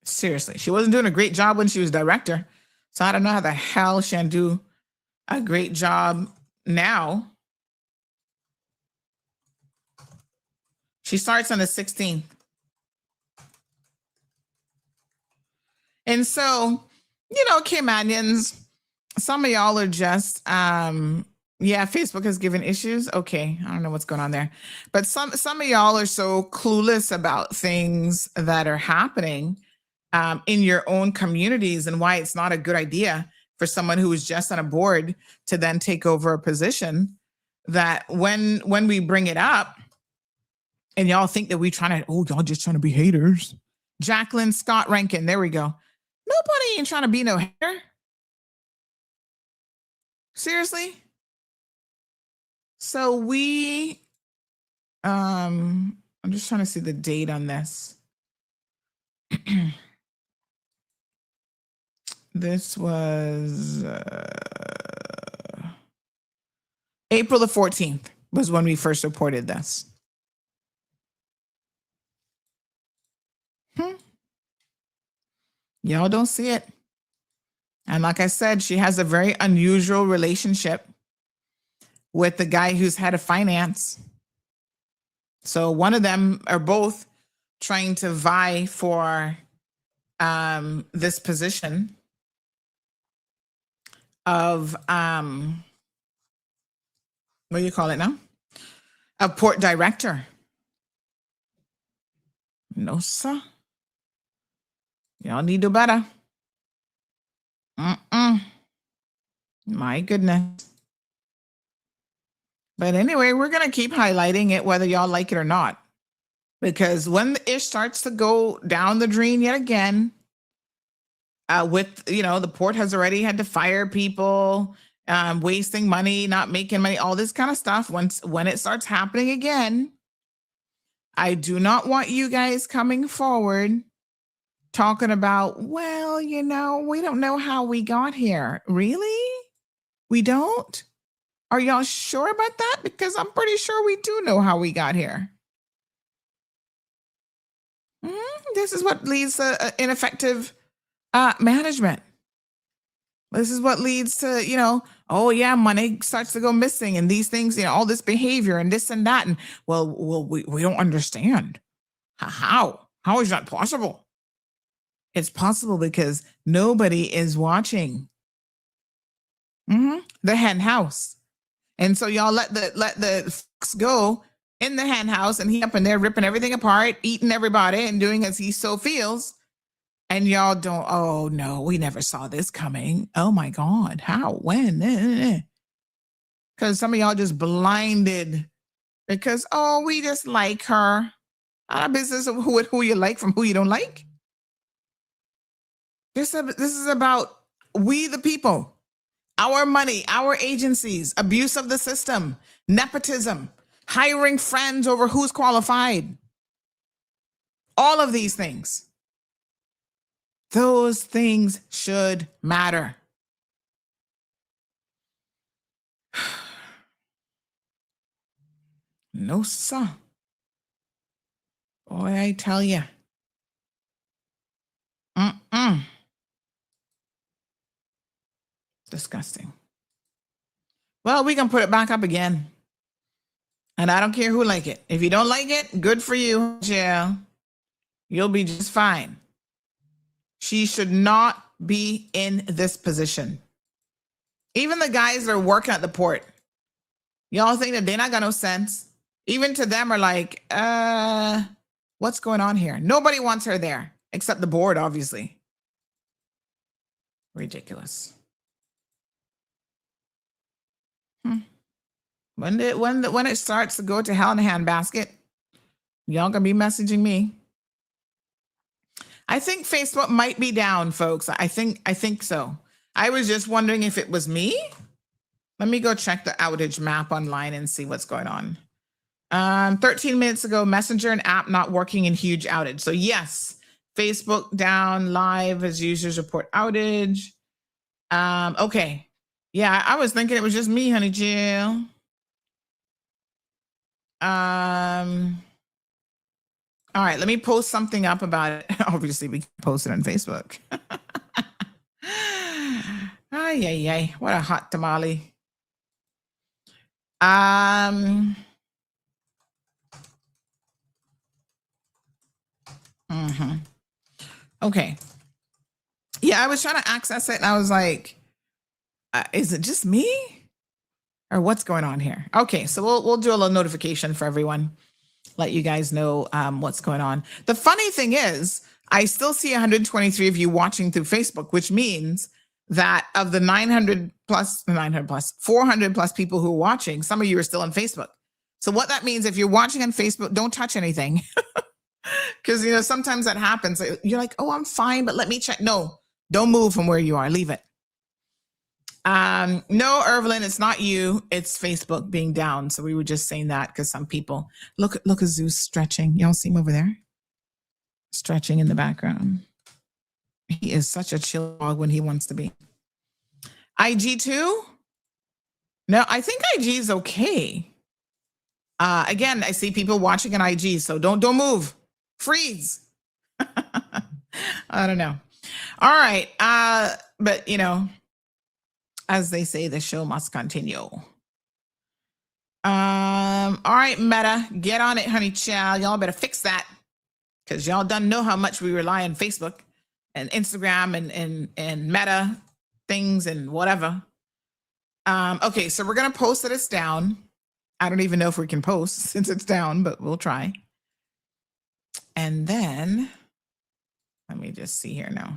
Seriously, she wasn't doing a great job when she was director. So I don't know how the hell she can do a great job now. She starts on the 16th. And so, you know, Caymanians, some of y'all are just, yeah, Facebook has given issues. Okay, I don't know what's going on there. But some of y'all are so clueless about things that are happening in your own communities and why it's not a good idea for someone who is just on a board to then take over a position, that when we bring it up and y'all think that we trying to, oh, y'all just trying to be haters. Jacqueline Scott Rankin, there we go. Nobody ain't trying to be no hater. Seriously? So we, I'm just trying to see the date on this. This was April the 14th was when we first reported this. Y'all don't see it. And like I said, she has a very unusual relationship with the guy who's head of finance. So one of them are both trying to vie for this position of what do you call it now? A port director. No, sir. Y'all need to do better. My goodness. But anyway, we're going to keep highlighting it, whether y'all like it or not. Because when the ish starts to go down the drain yet again, with, you know, the port has already had to fire people, wasting money, not making money, all this kind of stuff. When it starts happening again, I do not want you guys coming forward talking about, well, you know, we don't know how we got here. Really? We don't? Are y'all sure about that? Because I'm pretty sure we do know how we got here. This is what leads to ineffective management. This is what leads to, you know, oh yeah, money starts to go missing and these things, you know, all this behavior and this and that. And well, we don't understand. How is that possible? It's possible because nobody is watching. The hen house. And so y'all let the fox go in the hen house and he up in there ripping everything apart, eating everybody and doing as he so feels. And y'all don't, oh no, we never saw this coming. Oh my God, how, when? Because some of y'all just blinded because, oh, we just like her. Out of business of who you like from who you don't like. This is about we the people, our money, our agencies, abuse of the system, nepotism, hiring friends over who's qualified. All of these things. Those things should matter. No, sir. Boy, I tell you. Disgusting. Well, we can put it back up again. And I don't care who like it. If you don't like it, good for you, Jill. You'll be just fine. She should not be in this position. Even the guys that are working at the port, y'all think that they not got no sense. Even to them are like, what's going on here? Nobody wants her there, except the board, obviously. Ridiculous. When it starts to go to hell in a handbasket, y'all gonna be messaging me. I think Facebook might be down, folks. I think so. I was just wondering if it was me. Let me go check the outage map online and see what's going on. 13 minutes ago, Messenger and app not working in huge outage. So yes, Facebook down live as users report outage. Okay. Yeah, I was thinking it was just me, honey Jill. All right, let me post something up about it. Obviously, we can post it on Facebook. Ay, what a hot tamale. Okay. Yeah, I was trying to access it and I was like, is it just me? Or what's going on here? Okay, so we'll do a little notification for everyone. Let you guys know what's going on. The funny thing is, I still see 123 of you watching through Facebook, which means that of the 400 plus people who are watching, some of you are still on Facebook. So what that means, if you're watching on Facebook, don't touch anything. Because, sometimes that happens. You're like, oh, I'm fine, but let me check. No, don't move from where you are. Leave it. No, Irvelyn, it's not you. It's Facebook being down. So we were just saying that because some people look at Zeus stretching. Y'all see him over there? Stretching in the background. He is such a chill dog when he wants to be. IG2? No, I think IG is okay. Again, I see people watching on IG, so don't move. Freeze. I don't know. All right. But as they say, the show must continue. All right, Meta, get on it, honey child. Y'all better fix that because y'all don't know how much we rely on Facebook and Instagram and Meta things and whatever. Okay, so we're gonna post that it's down. I don't even know if we can post since it's down, but we'll try. And then let me just see here now.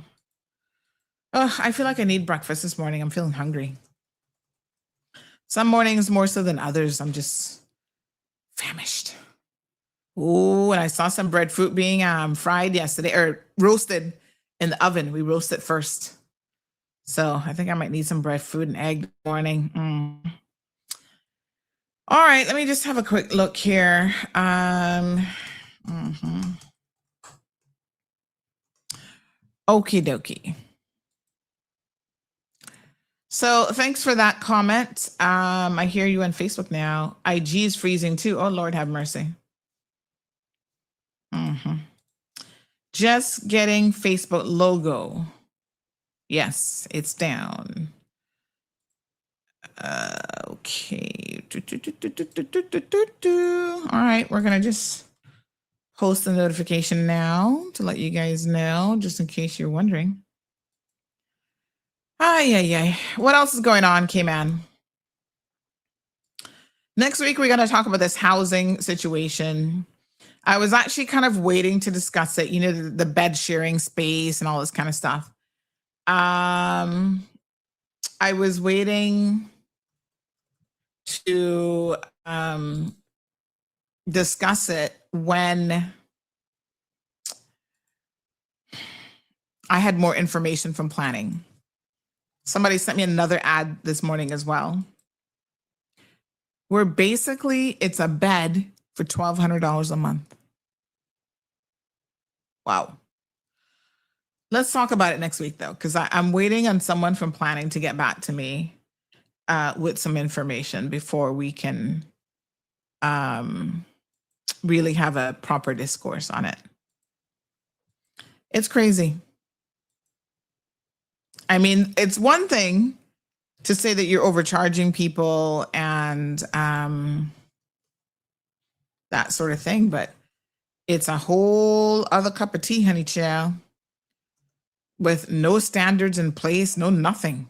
Oh, I feel like I need breakfast this morning. I'm feeling hungry. Some mornings more so than others. I'm just famished. Oh, and I saw some breadfruit being fried yesterday or roasted in the oven. We roast it first. So I think I might need some breadfruit and egg this morning. All right, let me just have a quick look here. Okie dokie. So thanks for that comment. I hear you on Facebook now. IG is freezing too. Oh, Lord have mercy. Just getting Facebook logo. Yes, it's down. Okay. All right, we're going to just post the notification now to let you guys know, just in case you're wondering. What else is going on, K-Man? Next week, we're going to talk about this housing situation. I was actually kind of waiting to discuss it, the bed sharing space and all this kind of stuff. I was waiting to discuss it when I had more information from planning. Somebody sent me another ad this morning as well, where basically it's a bed for $1,200 a month. Wow. Let's talk about it next week, though, because I'm waiting on someone from planning to get back to me with some information before we can really have a proper discourse on it. It's crazy. I mean, it's one thing to say that you're overcharging people and that sort of thing, but it's a whole other cup of tea, honey child, with no standards in place, no nothing.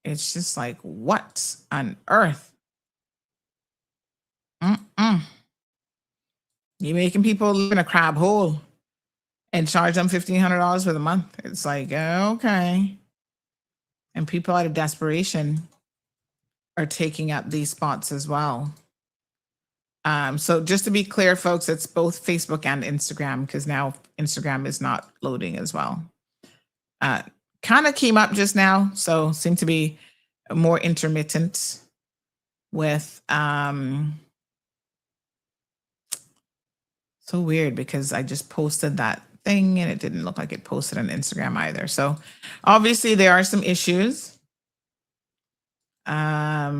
It's just like, what on earth? You're making people live in a crab hole and charge them $1,500 for the month. It's like, okay. And people out of desperation are taking up these spots as well. So just to be clear, folks, it's both Facebook and Instagram, because now Instagram is not loading as well. Kind of came up just now, so seem to be more intermittent with so weird, because I just posted that thing and it didn't look like it posted on Instagram either. So obviously there are some issues. Probably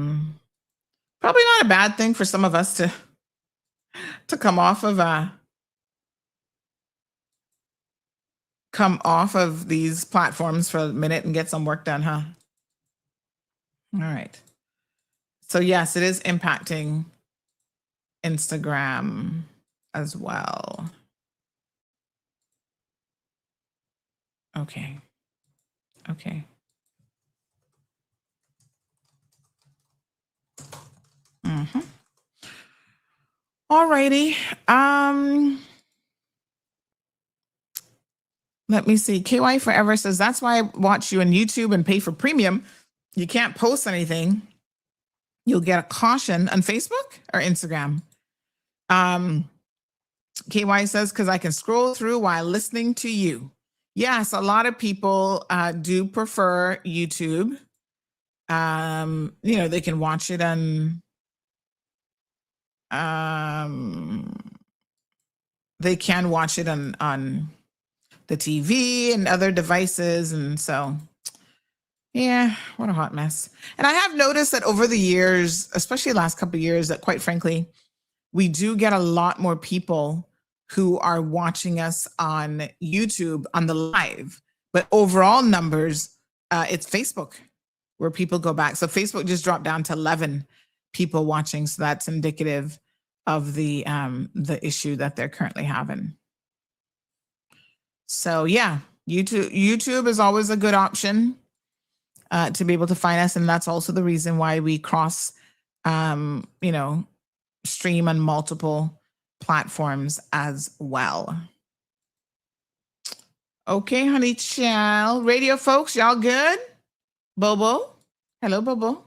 not a bad thing for some of us to come off of these platforms for a minute and get some work done, huh? All right. So yes, it is impacting Instagram as well. Okay. All righty. Let me see. KY Forever says, that's why I watch you on YouTube and pay for premium. You can't post anything. You'll get a caution on Facebook or Instagram. KY says, because I can scroll through while listening to you. Yes, a lot of people do prefer YouTube. They can watch it on they can watch it on the TV and other devices. And so, yeah, what a hot mess. And I have noticed that over the years, especially the last couple of years, that quite frankly, we do get a lot more people who are watching us on YouTube on the live, but overall numbers, it's Facebook where people go back. So Facebook just dropped down to 11 people watching. So that's indicative of the issue that they're currently having. So yeah, YouTube is always a good option to be able to find us. And that's also the reason why we cross, stream on multiple platforms as well. Okay, honey chow. Radio folks, y'all good? Bobo. Hello, Bobo.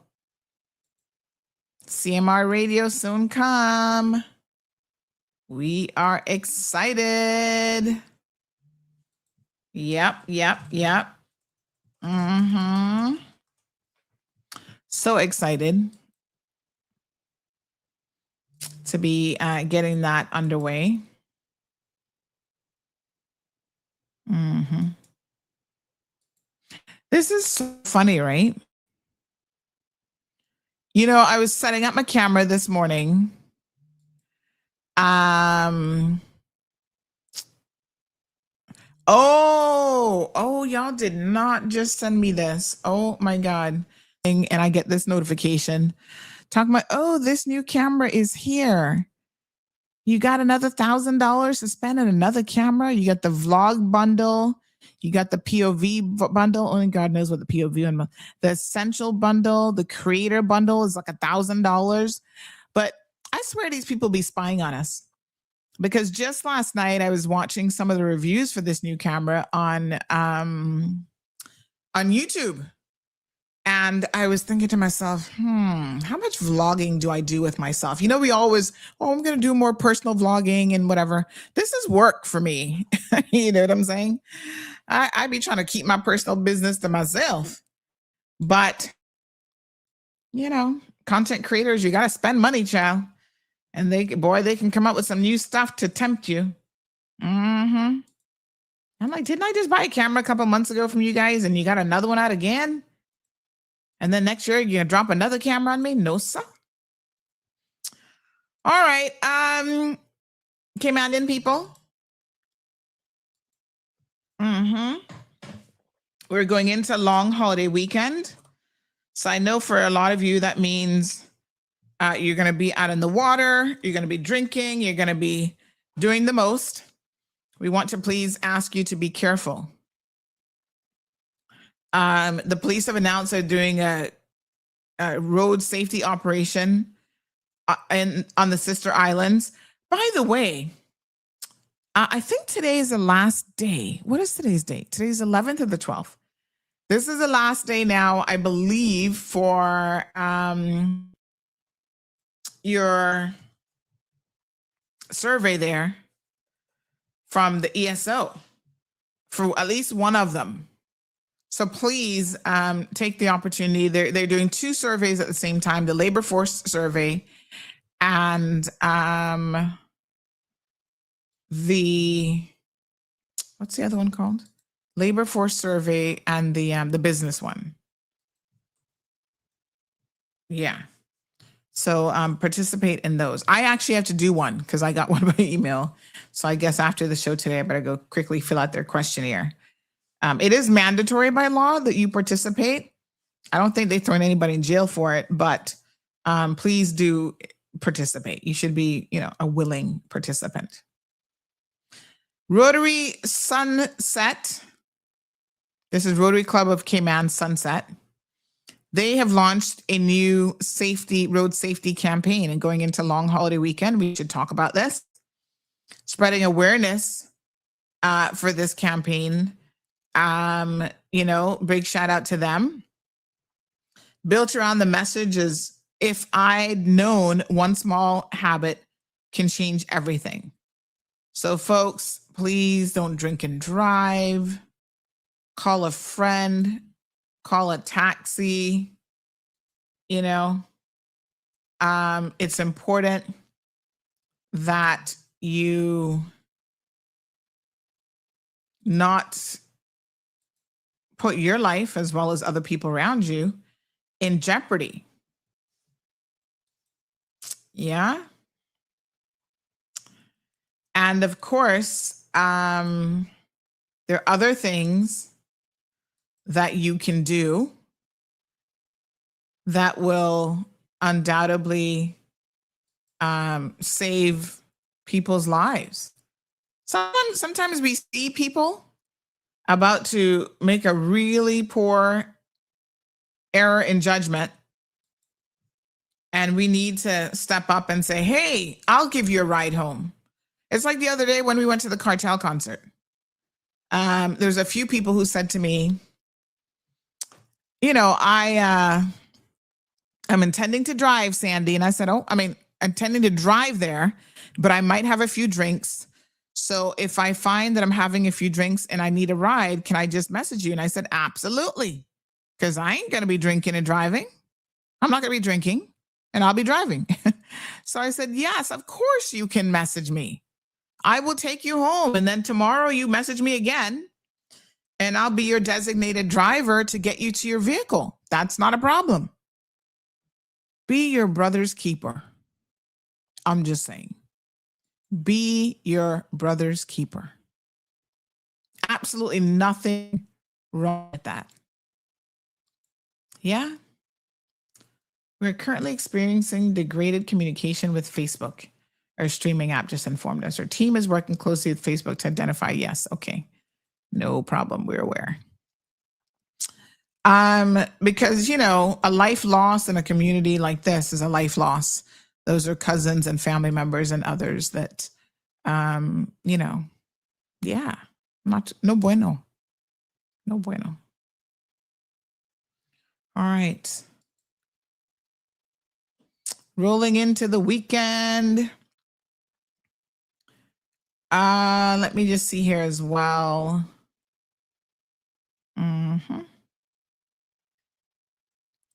CMR Radio soon come. We are excited. Yep. So excited to be getting that underway. This is so funny, right? I was setting up my camera this morning. Oh, y'all did not just send me this. Oh my God. And I get this notification talking about, this new camera is here. You got another $1,000 to spend on another camera. You got the vlog bundle. You got the POV bundle. Only God knows what the POV one. The essential bundle, the creator bundle is like $1,000. But I swear these people be spying on us, because just last night I was watching some of the reviews for this new camera on YouTube. And I was thinking to myself, how much vlogging do I do with myself? We always, I'm going to do more personal vlogging and whatever. This is work for me. You know what I'm saying? I be trying to keep my personal business to myself. But, content creators, you got to spend money, child. And they can come up with some new stuff to tempt you. I'm like, didn't I just buy a camera a couple months ago from you guys and you got another one out again? And then next year, you're going to drop another camera on me? No, sir. All right. Came out in, people. We're going into long holiday weekend. So I know for a lot of you, that means you're going to be out in the water. You're going to be drinking. You're going to be doing the most. We want to please ask you to be careful. The police have announced they're doing a road safety operation on the sister islands. By the way, I think today is the last day. What is today's date? Today's 11th or the 12th. This is the last day now, I believe, for your survey there from the ESO for at least one of them. So please take the opportunity. They're doing two surveys at the same time, the labor force survey and what's the other one called? Labor force survey and the business one. Yeah. So participate in those. I actually have to do one because I got one by email. So I guess after the show today, I better go quickly fill out their questionnaire. It is mandatory by law that you participate. I don't think they've thrown anybody in jail for it, but please do participate. You should be, a willing participant. Rotary Sunset. This is Rotary Club of Cayman Sunset. They have launched a new road safety campaign, and going into long holiday weekend, we should talk about this. Spreading awareness for this campaign. Big shout out to them. Built around the message is, if I'd known one small habit can change everything. So folks, please don't drink and drive. Call a friend, call a taxi. It's important that you not put your life as well as other people around you in jeopardy. Yeah. And of course, there are other things that you can do that will undoubtedly save people's lives. Sometimes we see people about to make a really poor error in judgment, and we need to step up and say, hey, I'll give you a ride home. It's like the other day when we went to the Cartel concert. There's a few people who said to me, I'm intending to drive, Sandy. And I said, intending to drive there, but I might have a few drinks. So if I find that I'm having a few drinks and I need a ride, can I just message you? And I said, absolutely. Because I ain't going to be drinking and driving. I'm not going to be drinking and I'll be driving. So I said, yes, of course you can message me. I will take you home. And then tomorrow you message me again and I'll be your designated driver to get you to your vehicle. That's not a problem. Be your brother's keeper. I'm just saying. Be your brother's keeper. Absolutely nothing wrong with that. Yeah. We're currently experiencing degraded communication with Facebook. Our streaming app just informed us. Our team is working closely with Facebook to identify. Yes. Okay. No problem. We're aware. Because, a life loss in a community like this is a life loss. Those are cousins and family members and others that, no bueno. No bueno. All right. Rolling into the weekend. Let me just see here as well.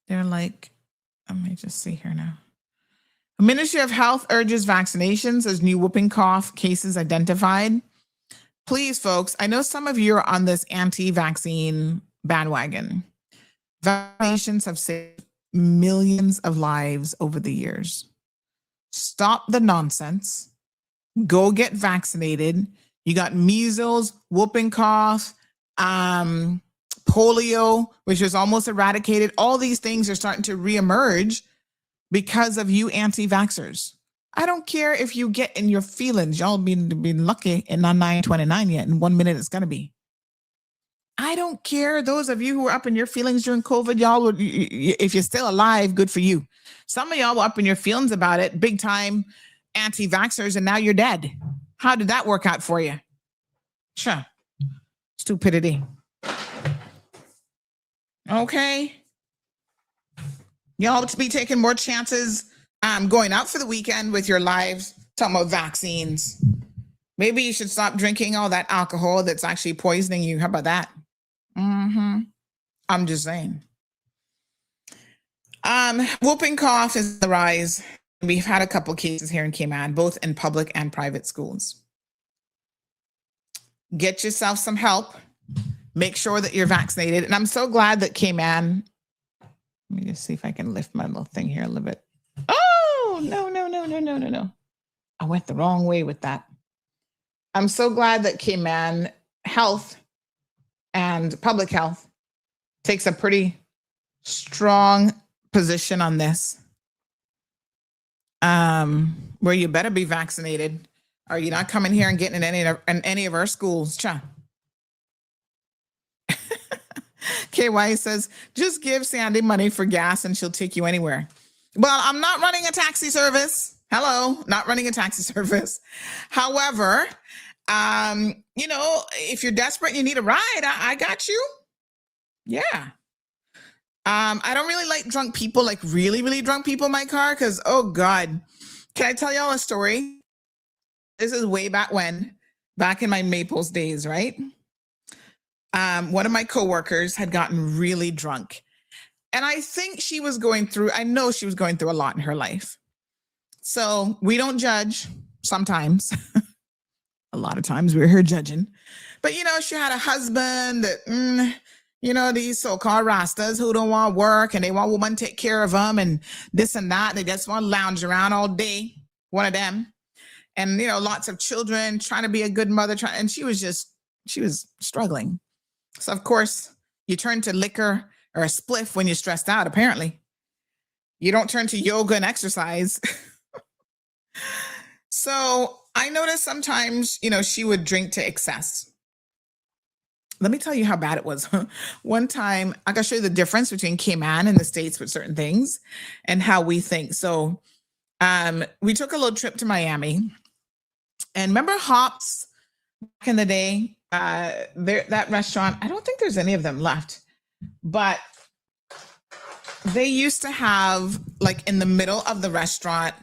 They're like, let me just see here now. The Ministry of Health urges vaccinations as new whooping cough cases identified. Please, folks, I know some of you are on this anti-vaccine bandwagon. Vaccinations have saved millions of lives over the years. Stop the nonsense. Go get vaccinated. You got measles, whooping cough, polio, which was almost eradicated. All these things are starting to reemerge because of you anti-vaxxers. I don't care if you get in your feelings. Y'all been lucky and not 9/29 yet. In 1 minute, it's going to be. I don't care. Those of you who were up in your feelings during COVID, y'all, if you're still alive, good for you. Some of y'all were up in your feelings about it, big time anti-vaxxers, and now you're dead. How did that work out for you? Sure. Stupidity. Okay. Y'all to be taking more chances going out for the weekend with your lives, talking about vaccines. Maybe you should stop drinking all that alcohol that's actually poisoning you. How about that? I'm just saying. Whooping cough is the rise. We've had a couple cases here in Cayman, both in public and private schools. Get yourself some help. Make sure that you're vaccinated. And I'm so glad that Cayman, let me just see if I can lift my little thing here a little bit. Oh, no. I went the wrong way with that. I'm so glad that Cayman Health and Public Health takes a pretty strong position on this. Where you better be vaccinated. Or you're not coming here and getting in any of our schools. Cha. KY says, just give Sandy money for gas and she'll take you anywhere. Well, I'm not running a taxi service. Hello, not running a taxi service. However, if you're desperate and you need a ride, I got you. Yeah. I don't really like drunk people, like really, really drunk people in my car, because, oh God. Can I tell y'all a story? This is way back in my Maples days, right? One of my coworkers had gotten really drunk. And I think I know she was going through a lot in her life. So we don't judge sometimes. A lot of times we're here judging. But, she had a husband that, these so-called Rastas who don't want to work and they want a woman to take care of them and this and that. They just want to lounge around all day. One of them. And, lots of children trying to be a good mother. And she was struggling. So, of course, you turn to liquor or a spliff when you're stressed out, apparently. You don't turn to yoga and exercise. So I noticed sometimes, she would drink to excess. Let me tell you how bad it was. One time, I can show you the difference between Cayman and the States with certain things and how we think. So we took a little trip to Miami. And remember Hops back in the day? That restaurant, I don't think there's any of them left. But they used to have, like, in the middle of the restaurant,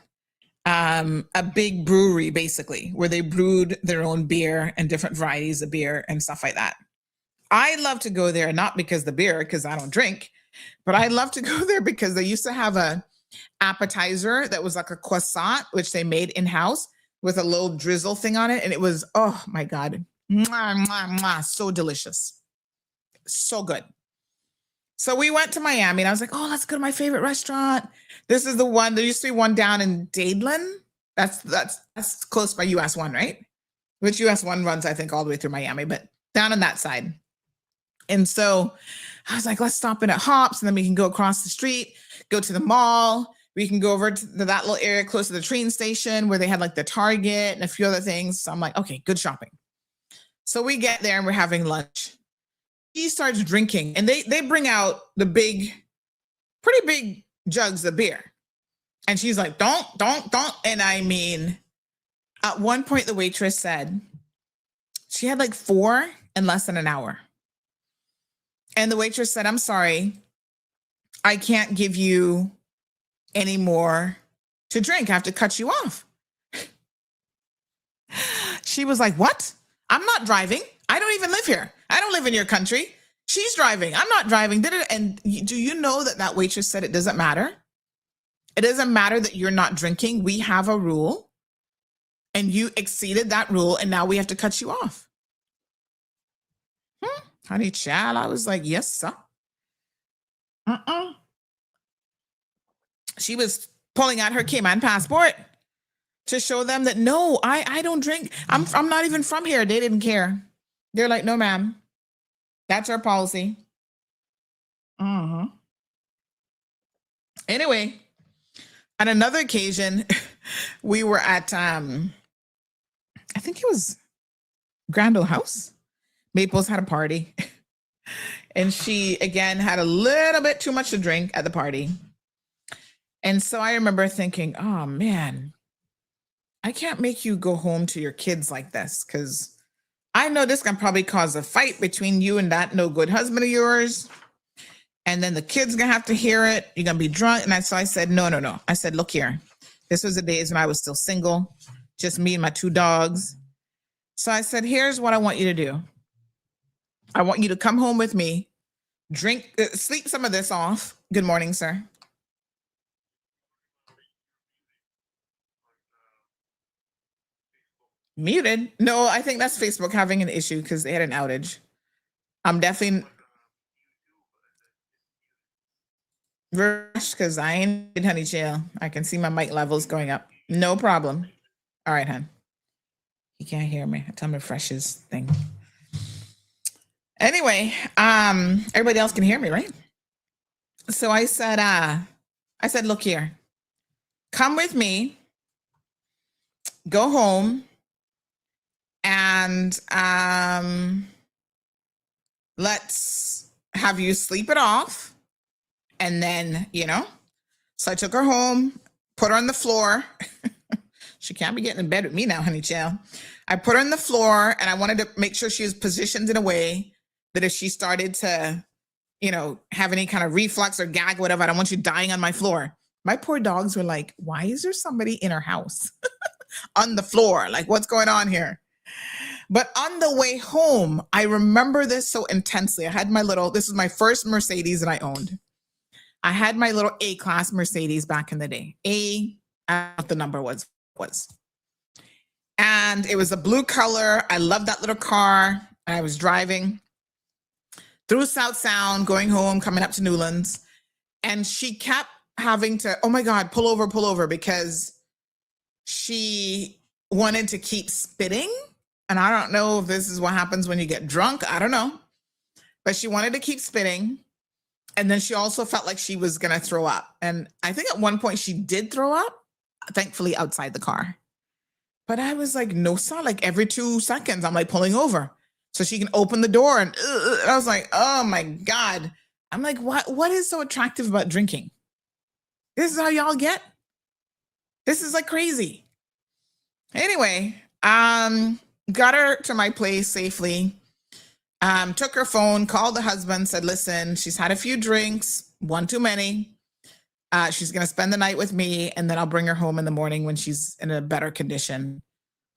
a big brewery, basically, where they brewed their own beer and different varieties of beer and stuff like that. I love to go there, not because the beer, because I don't drink, but I love to go there because they used to have a appetizer that was like a croissant, which they made in-house with a little drizzle thing on it. And it was, oh my God, mwah, mwah, mwah, so delicious. So good. So we went to Miami and I was like, oh, let's go to my favorite restaurant. This is the one. There used to be one down in Dadeland. That's close by US 1, right? Which US 1 runs, I think, all the way through Miami, but down on that side. And so I was like, let's stop in at Hops and then we can go across the street, go to the mall. We can go over to that little area close to the train station where they had like the Target and a few other things. So I'm like, okay, good shopping. So we get there and we're having lunch. He starts drinking and they bring out the pretty big jugs of beer. And she's like, don't. And I mean, at one point the waitress said she had like 4 in less than an hour. And the waitress said, I'm sorry, I can't give you any more to drink. I have to cut you off. She was like, what? I'm not driving. I don't even live here. I don't live in your country. She's driving. I'm not driving. And do you know that waitress said it doesn't matter? It doesn't matter that you're not drinking. We have a rule and you exceeded that rule and now we have to cut you off. Honey child, I was like, yes, sir. She was pulling out her Cayman passport to show them that, no, I don't drink. I'm not even from here. They didn't care. They're like, no, ma'am. That's our policy. Anyway, on another occasion, we were at, I think it was Grand Ole House. Maples had a party. And she, again, had a little bit too much to drink at the party. And so I remember thinking, oh, man, I can't make you go home to your kids like this because I know this can probably cause a fight between you and that no good husband of yours. And then the kids gonna have to hear it. You're gonna be drunk. And so I said, no. I said, look here. This was the days when I was still single, just me and my 2 dogs. So I said, here's what I want you to do. I want you to come home with me, drink, sleep some of this off. Good morning, sir. Muted? No, I think that's Facebook having an issue because they had an outage. I'm definitely because I ain't honey chill. I can see my mic levels going up. No problem. All right, hon. He can't hear me. Tell him to refresh his thing. Anyway, everybody else can hear me, right? So I said, look here. Come with me. Go home. And let's have you sleep it off. And then, so I took her home, put her on the floor. She can't be getting in bed with me now, honey chill. I put her on the floor and I wanted to make sure she was positioned in a way that if she started to, have any kind of reflux or gag, whatever, I don't want you dying on my floor. My poor dogs were like, why is there somebody in her house on the floor? Like, what's going on here? But on the way home, I remember this so intensely. I had this is my first Mercedes that I owned. I had my little A-class Mercedes back in the day. I don't know what the number was. And it was a blue color. I loved that little car. I was driving through South Sound, going home, coming up to Newlands. And she kept having to, oh my God, pull over, because she wanted to keep spitting. And I don't know if this is what happens when you get drunk. I don't know. But she wanted to keep spitting. And then she also felt like she was going to throw up. And I think at one point she did throw up, thankfully outside the car. But I was like, no, sir, like every 2 seconds, I'm like pulling over so she can open the door. And I was like, oh my God. I'm like, what is so attractive about drinking? This is how y'all get? This is like crazy. Anyway, got her to my place safely. Took her phone, called the husband, said, listen, she's had a few drinks, one too many. She's going to spend the night with me, and then I'll bring her home in the morning when she's in a better condition.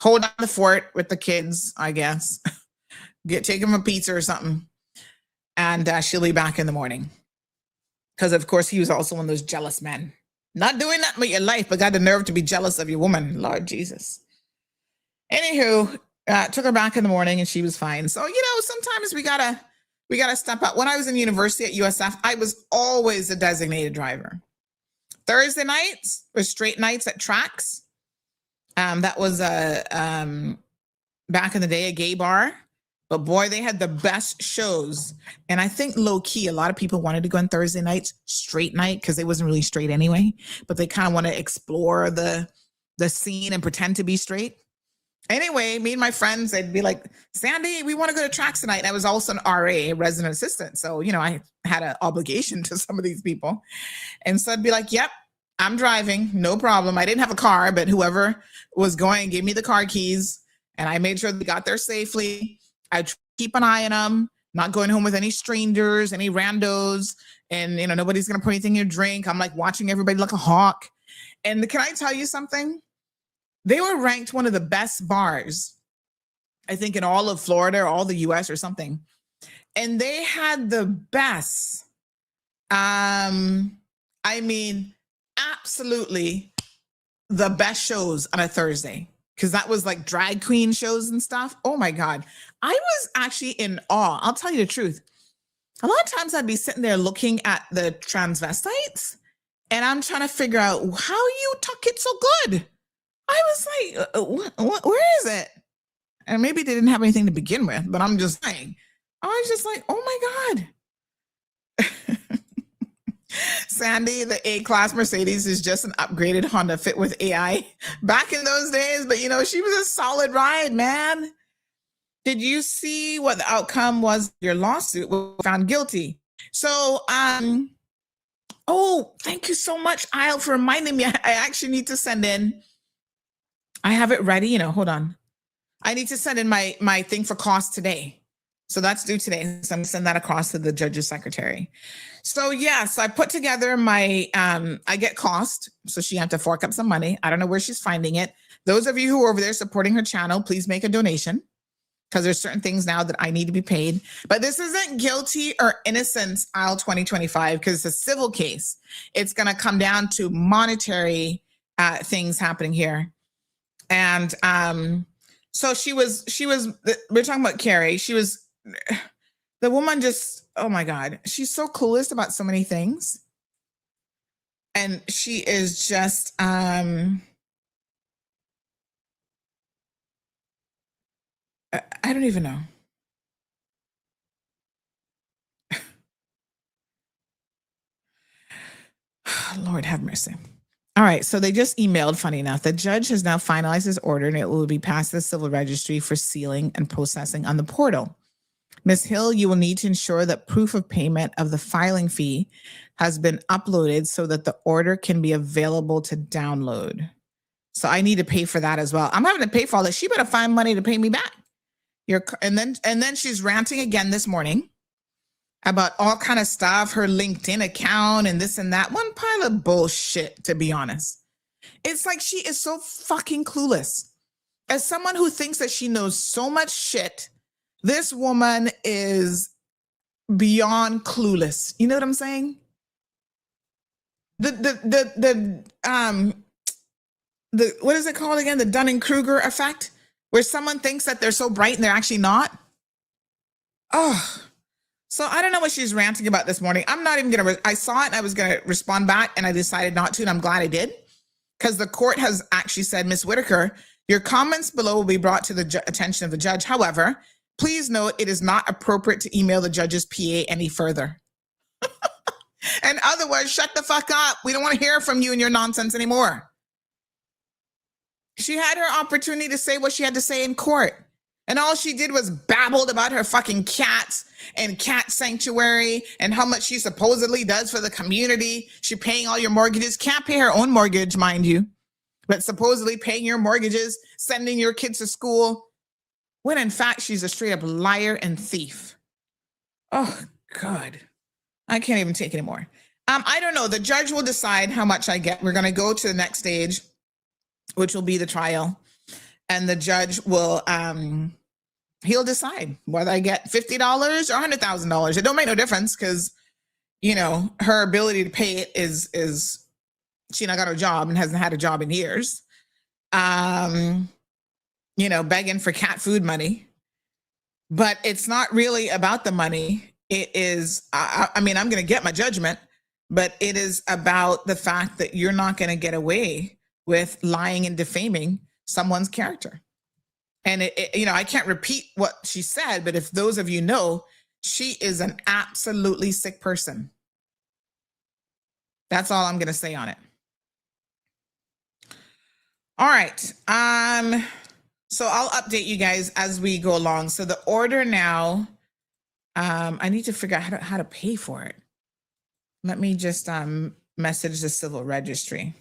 Hold down the fort with the kids, I guess. Take them a pizza or something. And she'll be back in the morning. Because, of course, he was also one of those jealous men. Not doing that with your life, but got the nerve to be jealous of your woman. Lord Jesus. Anywho, took her back in the morning and she was fine. So, sometimes we gotta step up. When I was in university at USF, I was always a designated driver. Thursday nights were straight nights at Tracks. That was back in the day, a gay bar. But boy, they had the best shows. And I think low key, a lot of people wanted to go on Thursday nights, straight night, because they wasn't really straight anyway. But they kind of want to explore the scene and pretend to be straight. Anyway, me and my friends, they'd be like, Sandy, we want to go to Tracks tonight. And I was also an RA, a resident assistant. So, I had an obligation to some of these people. And so I'd be like, yep, I'm driving. No problem. I didn't have a car, but whoever was going gave me the car keys. And I made sure they got there safely. I keep an eye on them, not going home with any strangers, any randos. And, nobody's going to put anything in your drink. I'm like watching everybody like a hawk. And can I tell you something? They were ranked one of the best bars, I think, in all of Florida or all the US or something. And they had the best, absolutely the best shows on a Thursday. Because that was like drag queen shows and stuff. Oh my God. I was actually in awe. I'll tell you the truth. A lot of times I'd be sitting there looking at the transvestites and I'm trying to figure out how you tuck it so good. I was like, where is it? And maybe they didn't have anything to begin with, but I'm just saying, I was just like, oh my God. Sandy, the A-class Mercedes is just an upgraded Honda Fit with AI back in those days. But, she was a solid ride, man. Did you see what the outcome was? Your lawsuit was found guilty. So, oh, thank you so much, Isle, for reminding me. I actually need to send in. I have it ready. Hold on. I need to send in my thing for cost today. So that's due today. So I'm gonna send that across to the judge's secretary. So yes, I put together my, I get cost. So she had to fork up some money. I don't know where she's finding it. Those of you who are over there supporting her channel, please make a donation, because there's certain things now that I need to be paid. But this isn't guilty or innocence aisle 2025, because it's a civil case. It's going to come down to monetary things happening here. And so we're talking about Carrie. The woman just, oh my God, she's so clueless about so many things. And she is just, I don't even know. Lord have mercy. All right, so they just emailed, funny enough. The judge has now finalized his order and it will be passed to the civil registry for sealing and processing on the portal. Ms. Hill, you will need to ensure that proof of payment of the filing fee has been uploaded so that the order can be available to download. So I need to pay for that as well. I'm having to pay for all this. She better find money to pay me back. And then she's ranting again this morning about all kind of stuff, her LinkedIn account and this and that. One pile of bullshit, to be honest. It's like she is so fucking clueless. As someone who thinks that she knows so much shit, this woman is beyond clueless. You know what I'm saying? The what is it called again? The Dunning-Kruger effect, where someone thinks that they're so bright and they're actually not. Oh, so I don't know what she's ranting about this morning. I'm not even gonna. I saw it and I was gonna respond back, and I decided not to, and I'm glad I did, because the court has actually said, Ms. Whitaker, your comments below will be brought to the attention of the judge. However, please note it is not appropriate to email the judge's PA any further. In other words, shut the fuck up. We don't want to hear from you and your nonsense anymore. She had her opportunity to say what she had to say in court. And all she did was babbled about her fucking cats and cat sanctuary and how much she supposedly does for the community. She paying all your mortgages. Can't pay her own mortgage, mind you, but supposedly paying your mortgages, sending your kids to school, when in fact she's a straight up liar and thief. Oh, God. I can't even take it anymore. I don't know. The judge will decide how much I get. We're going to go to the next stage, which will be the trial. And the judge will, he'll decide whether I get $50 or $100,000. It don't make no difference, because, you know, her ability to pay it is she not got a job and hasn't had a job in years. You know, begging for cat food money. But it's not really about the money. It is, I mean, I'm going to get my judgment, but it is about the fact that you're not going to get away with lying and defaming someone's character. And you know, I can't repeat what she said, but if those of you know, she is an absolutely sick person. That's all I'm going to say on it. All right. So I'll update you guys as we go along. So the order now, I need to figure out how to pay for it. Let me just message the civil registry.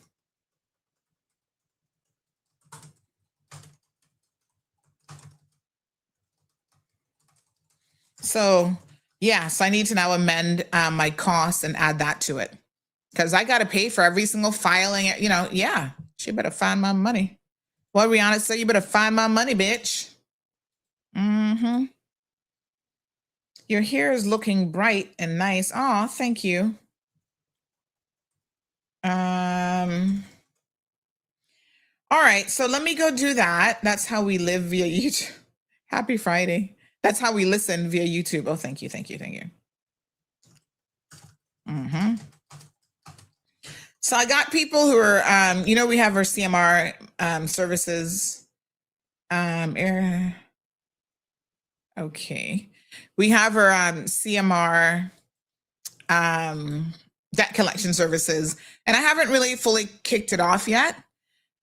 So yes, I need to now amend my costs and add that to it, because I got to pay for every single filing. You know, yeah, she better find my money. Well, Rihanna said, you better find my money, bitch. Mm-hmm. Your hair is looking bright and nice. Oh, thank you. All right, so let me go do that. That's how we live via YouTube. Happy Friday. That's how we listen via YouTube. Oh, thank you, thank you, thank you. Mm-hmm. So I got people who are, you know, we have our CMR services. Okay. We have our CMR debt collection services, and I haven't really fully kicked it off yet.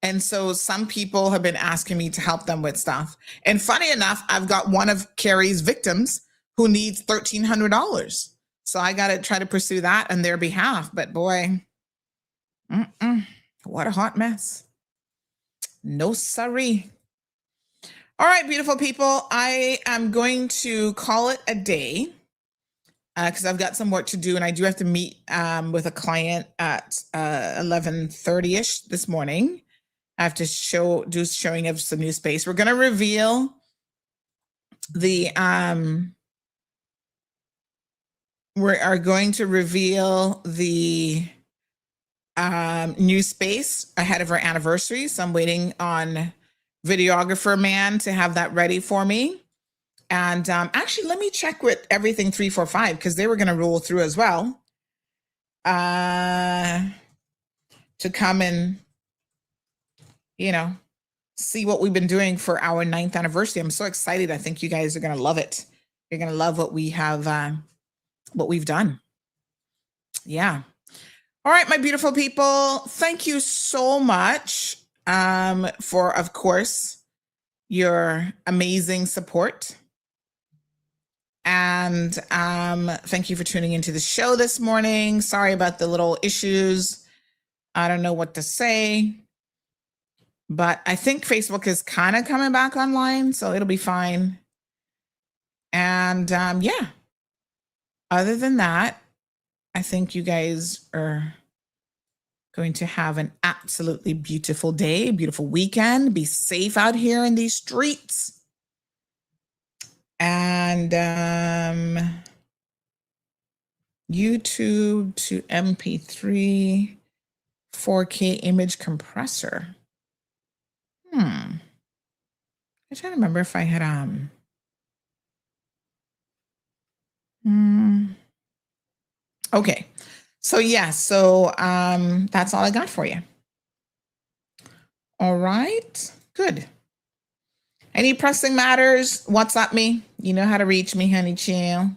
And so some people have been asking me to help them with stuff. And funny enough, I've got one of Carrie's victims who needs $1,300. So I got to try to pursue that on their behalf. But boy, what a hot mess. No sorry. All right, beautiful people. I am going to call it a day because I've got some work to do, and I do have to meet with a client at 11:30ish this morning. I have to do showing of some new space. We're going to reveal the we are going to reveal the new space ahead of our anniversary. So I'm waiting on videographer man to have that ready for me. And actually, let me check with everything 345 because they were going to roll through as well to come and, see what we've been doing for our 9th anniversary. I'm so excited. I think you guys are going to love it. You're going to love what we have, what we've done. Yeah. All right, my beautiful people. Thank you so much for, of course, your amazing support. And thank you for tuning into the show this morning. Sorry about the little issues. I don't know what to say, but I think Facebook is kind of coming back online, so it'll be fine. And yeah, other than that, I think you guys are going to have an absolutely beautiful day, beautiful weekend. Be safe out here in these streets. And YouTube to MP3 4K image compressor. I'm trying to remember if I had okay. So yeah, that's all I got for you. All right, good. Any pressing matters, WhatsApp me. You know how to reach me, honey chill.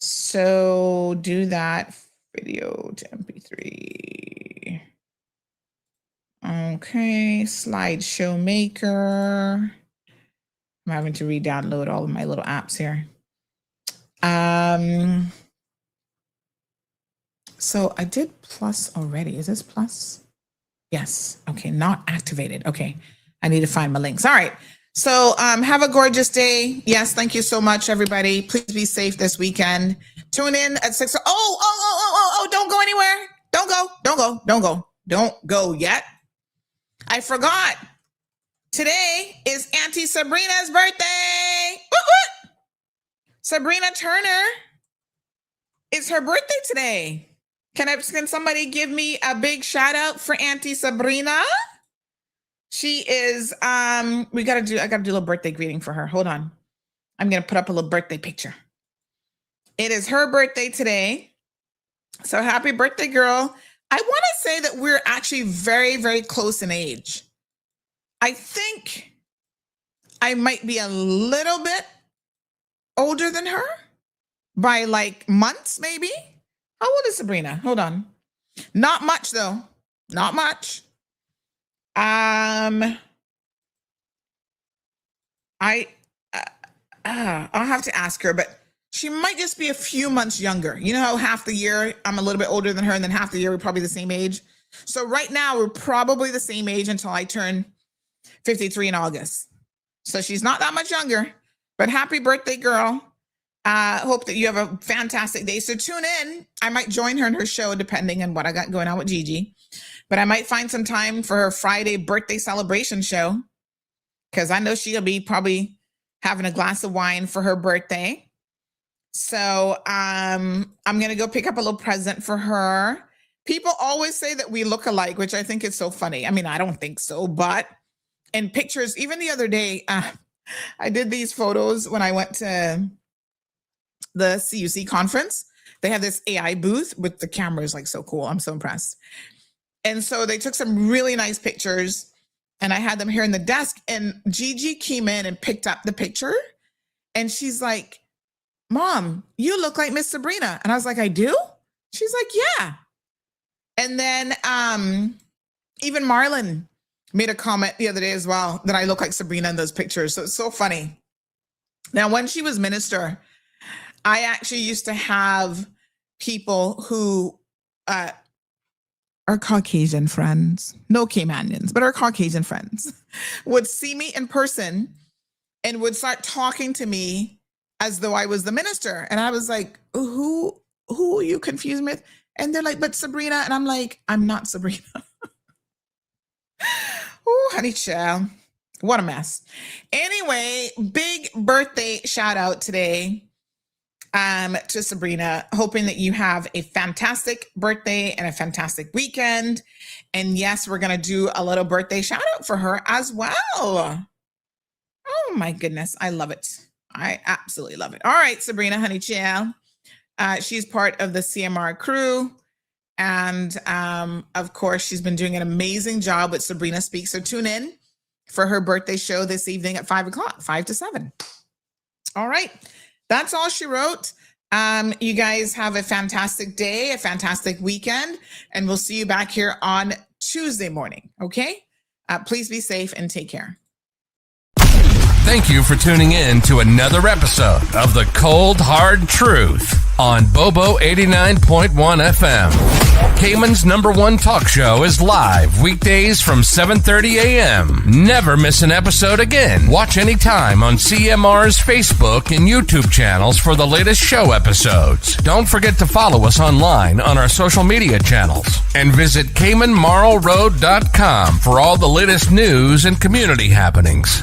So do that. Video to MP3. Okay, slideshow maker. I'm having to re-download all of my little apps here. So I did plus already. Is this plus? Yes. Okay, not activated. Okay, I need to find my links. All right. So have a gorgeous day. Yes, thank you so much, everybody. Please be safe this weekend. Tune in at 6. Oh, don't go anywhere. Don't go yet. I forgot. Today is Auntie Sabrina's birthday. Woo-hoo! Sabrina Turner. It's her birthday today. Can somebody give me a big shout out for Auntie Sabrina? She is, I gotta do a little birthday greeting for her. Hold on. I'm gonna put up a little birthday picture. It is her birthday today. So happy birthday, girl. I want to say that we're actually very, very close in age. I think I might be a little bit older than her by like months, maybe. How old is Sabrina? Hold on. Not much though. Not much. I'll have to ask her, but she might just be a few months younger. You know how half the year I'm a little bit older than her, and then half the year we're probably the same age. So right now we're probably the same age until I turn 53 in August. So she's not that much younger, but happy birthday, girl. Hope that you have a fantastic day. So tune in. I might join her in her show depending on what I got going on with Gigi, but I might find some time for her Friday birthday celebration show because I know she'll be probably having a glass of wine for her birthday. So I'm going to go pick up a little present for her. People always say that we look alike, which I think is so funny. I mean, I don't think so, but in pictures, even the other day, I did these photos when I went to the CUC conference. They have this AI booth with the cameras, like so cool. I'm so impressed. And so they took some really nice pictures and I had them here in the desk, and Gigi came in and picked up the picture and she's like, Mom, you look like Miss Sabrina. And I was like, I do? She's like, yeah. And then even Marlon made a comment the other day as well that I look like Sabrina in those pictures. So it's so funny. Now, when she was minister, I actually used to have people who our Caucasian friends, no Caymanians, but our Caucasian friends would see me in person and would start talking to me as though I was the minister. And I was like, who are you confused with? And they're like, but Sabrina. And I'm like, I'm not Sabrina. Oh, honey child. What a mess. Anyway, big birthday shout out today to Sabrina, hoping that you have a fantastic birthday and a fantastic weekend. And yes, we're going to do a little birthday shout out for her as well. Oh my goodness. I love it. I absolutely love it. All right, Sabrina, honey child. She's part of the CMR crew. And of course, she's been doing an amazing job with Sabrina Speaks. So tune in for her birthday show this evening at 5 o'clock, 5 to 7. All right. That's all she wrote. You guys have a fantastic day, a fantastic weekend, and we'll see you back here on Tuesday morning. Okay. Please be safe and take care. Thank you for tuning in to another episode of The Cold Hard Truth on Bobo 89.1 FM. Cayman's #1 talk show is live weekdays from 7:30 a.m. Never miss an episode again. Watch anytime on CMR's Facebook and YouTube channels for the latest show episodes. Don't forget to follow us online on our social media channels and visit CaymanMarlRoad.com for all the latest news and community happenings.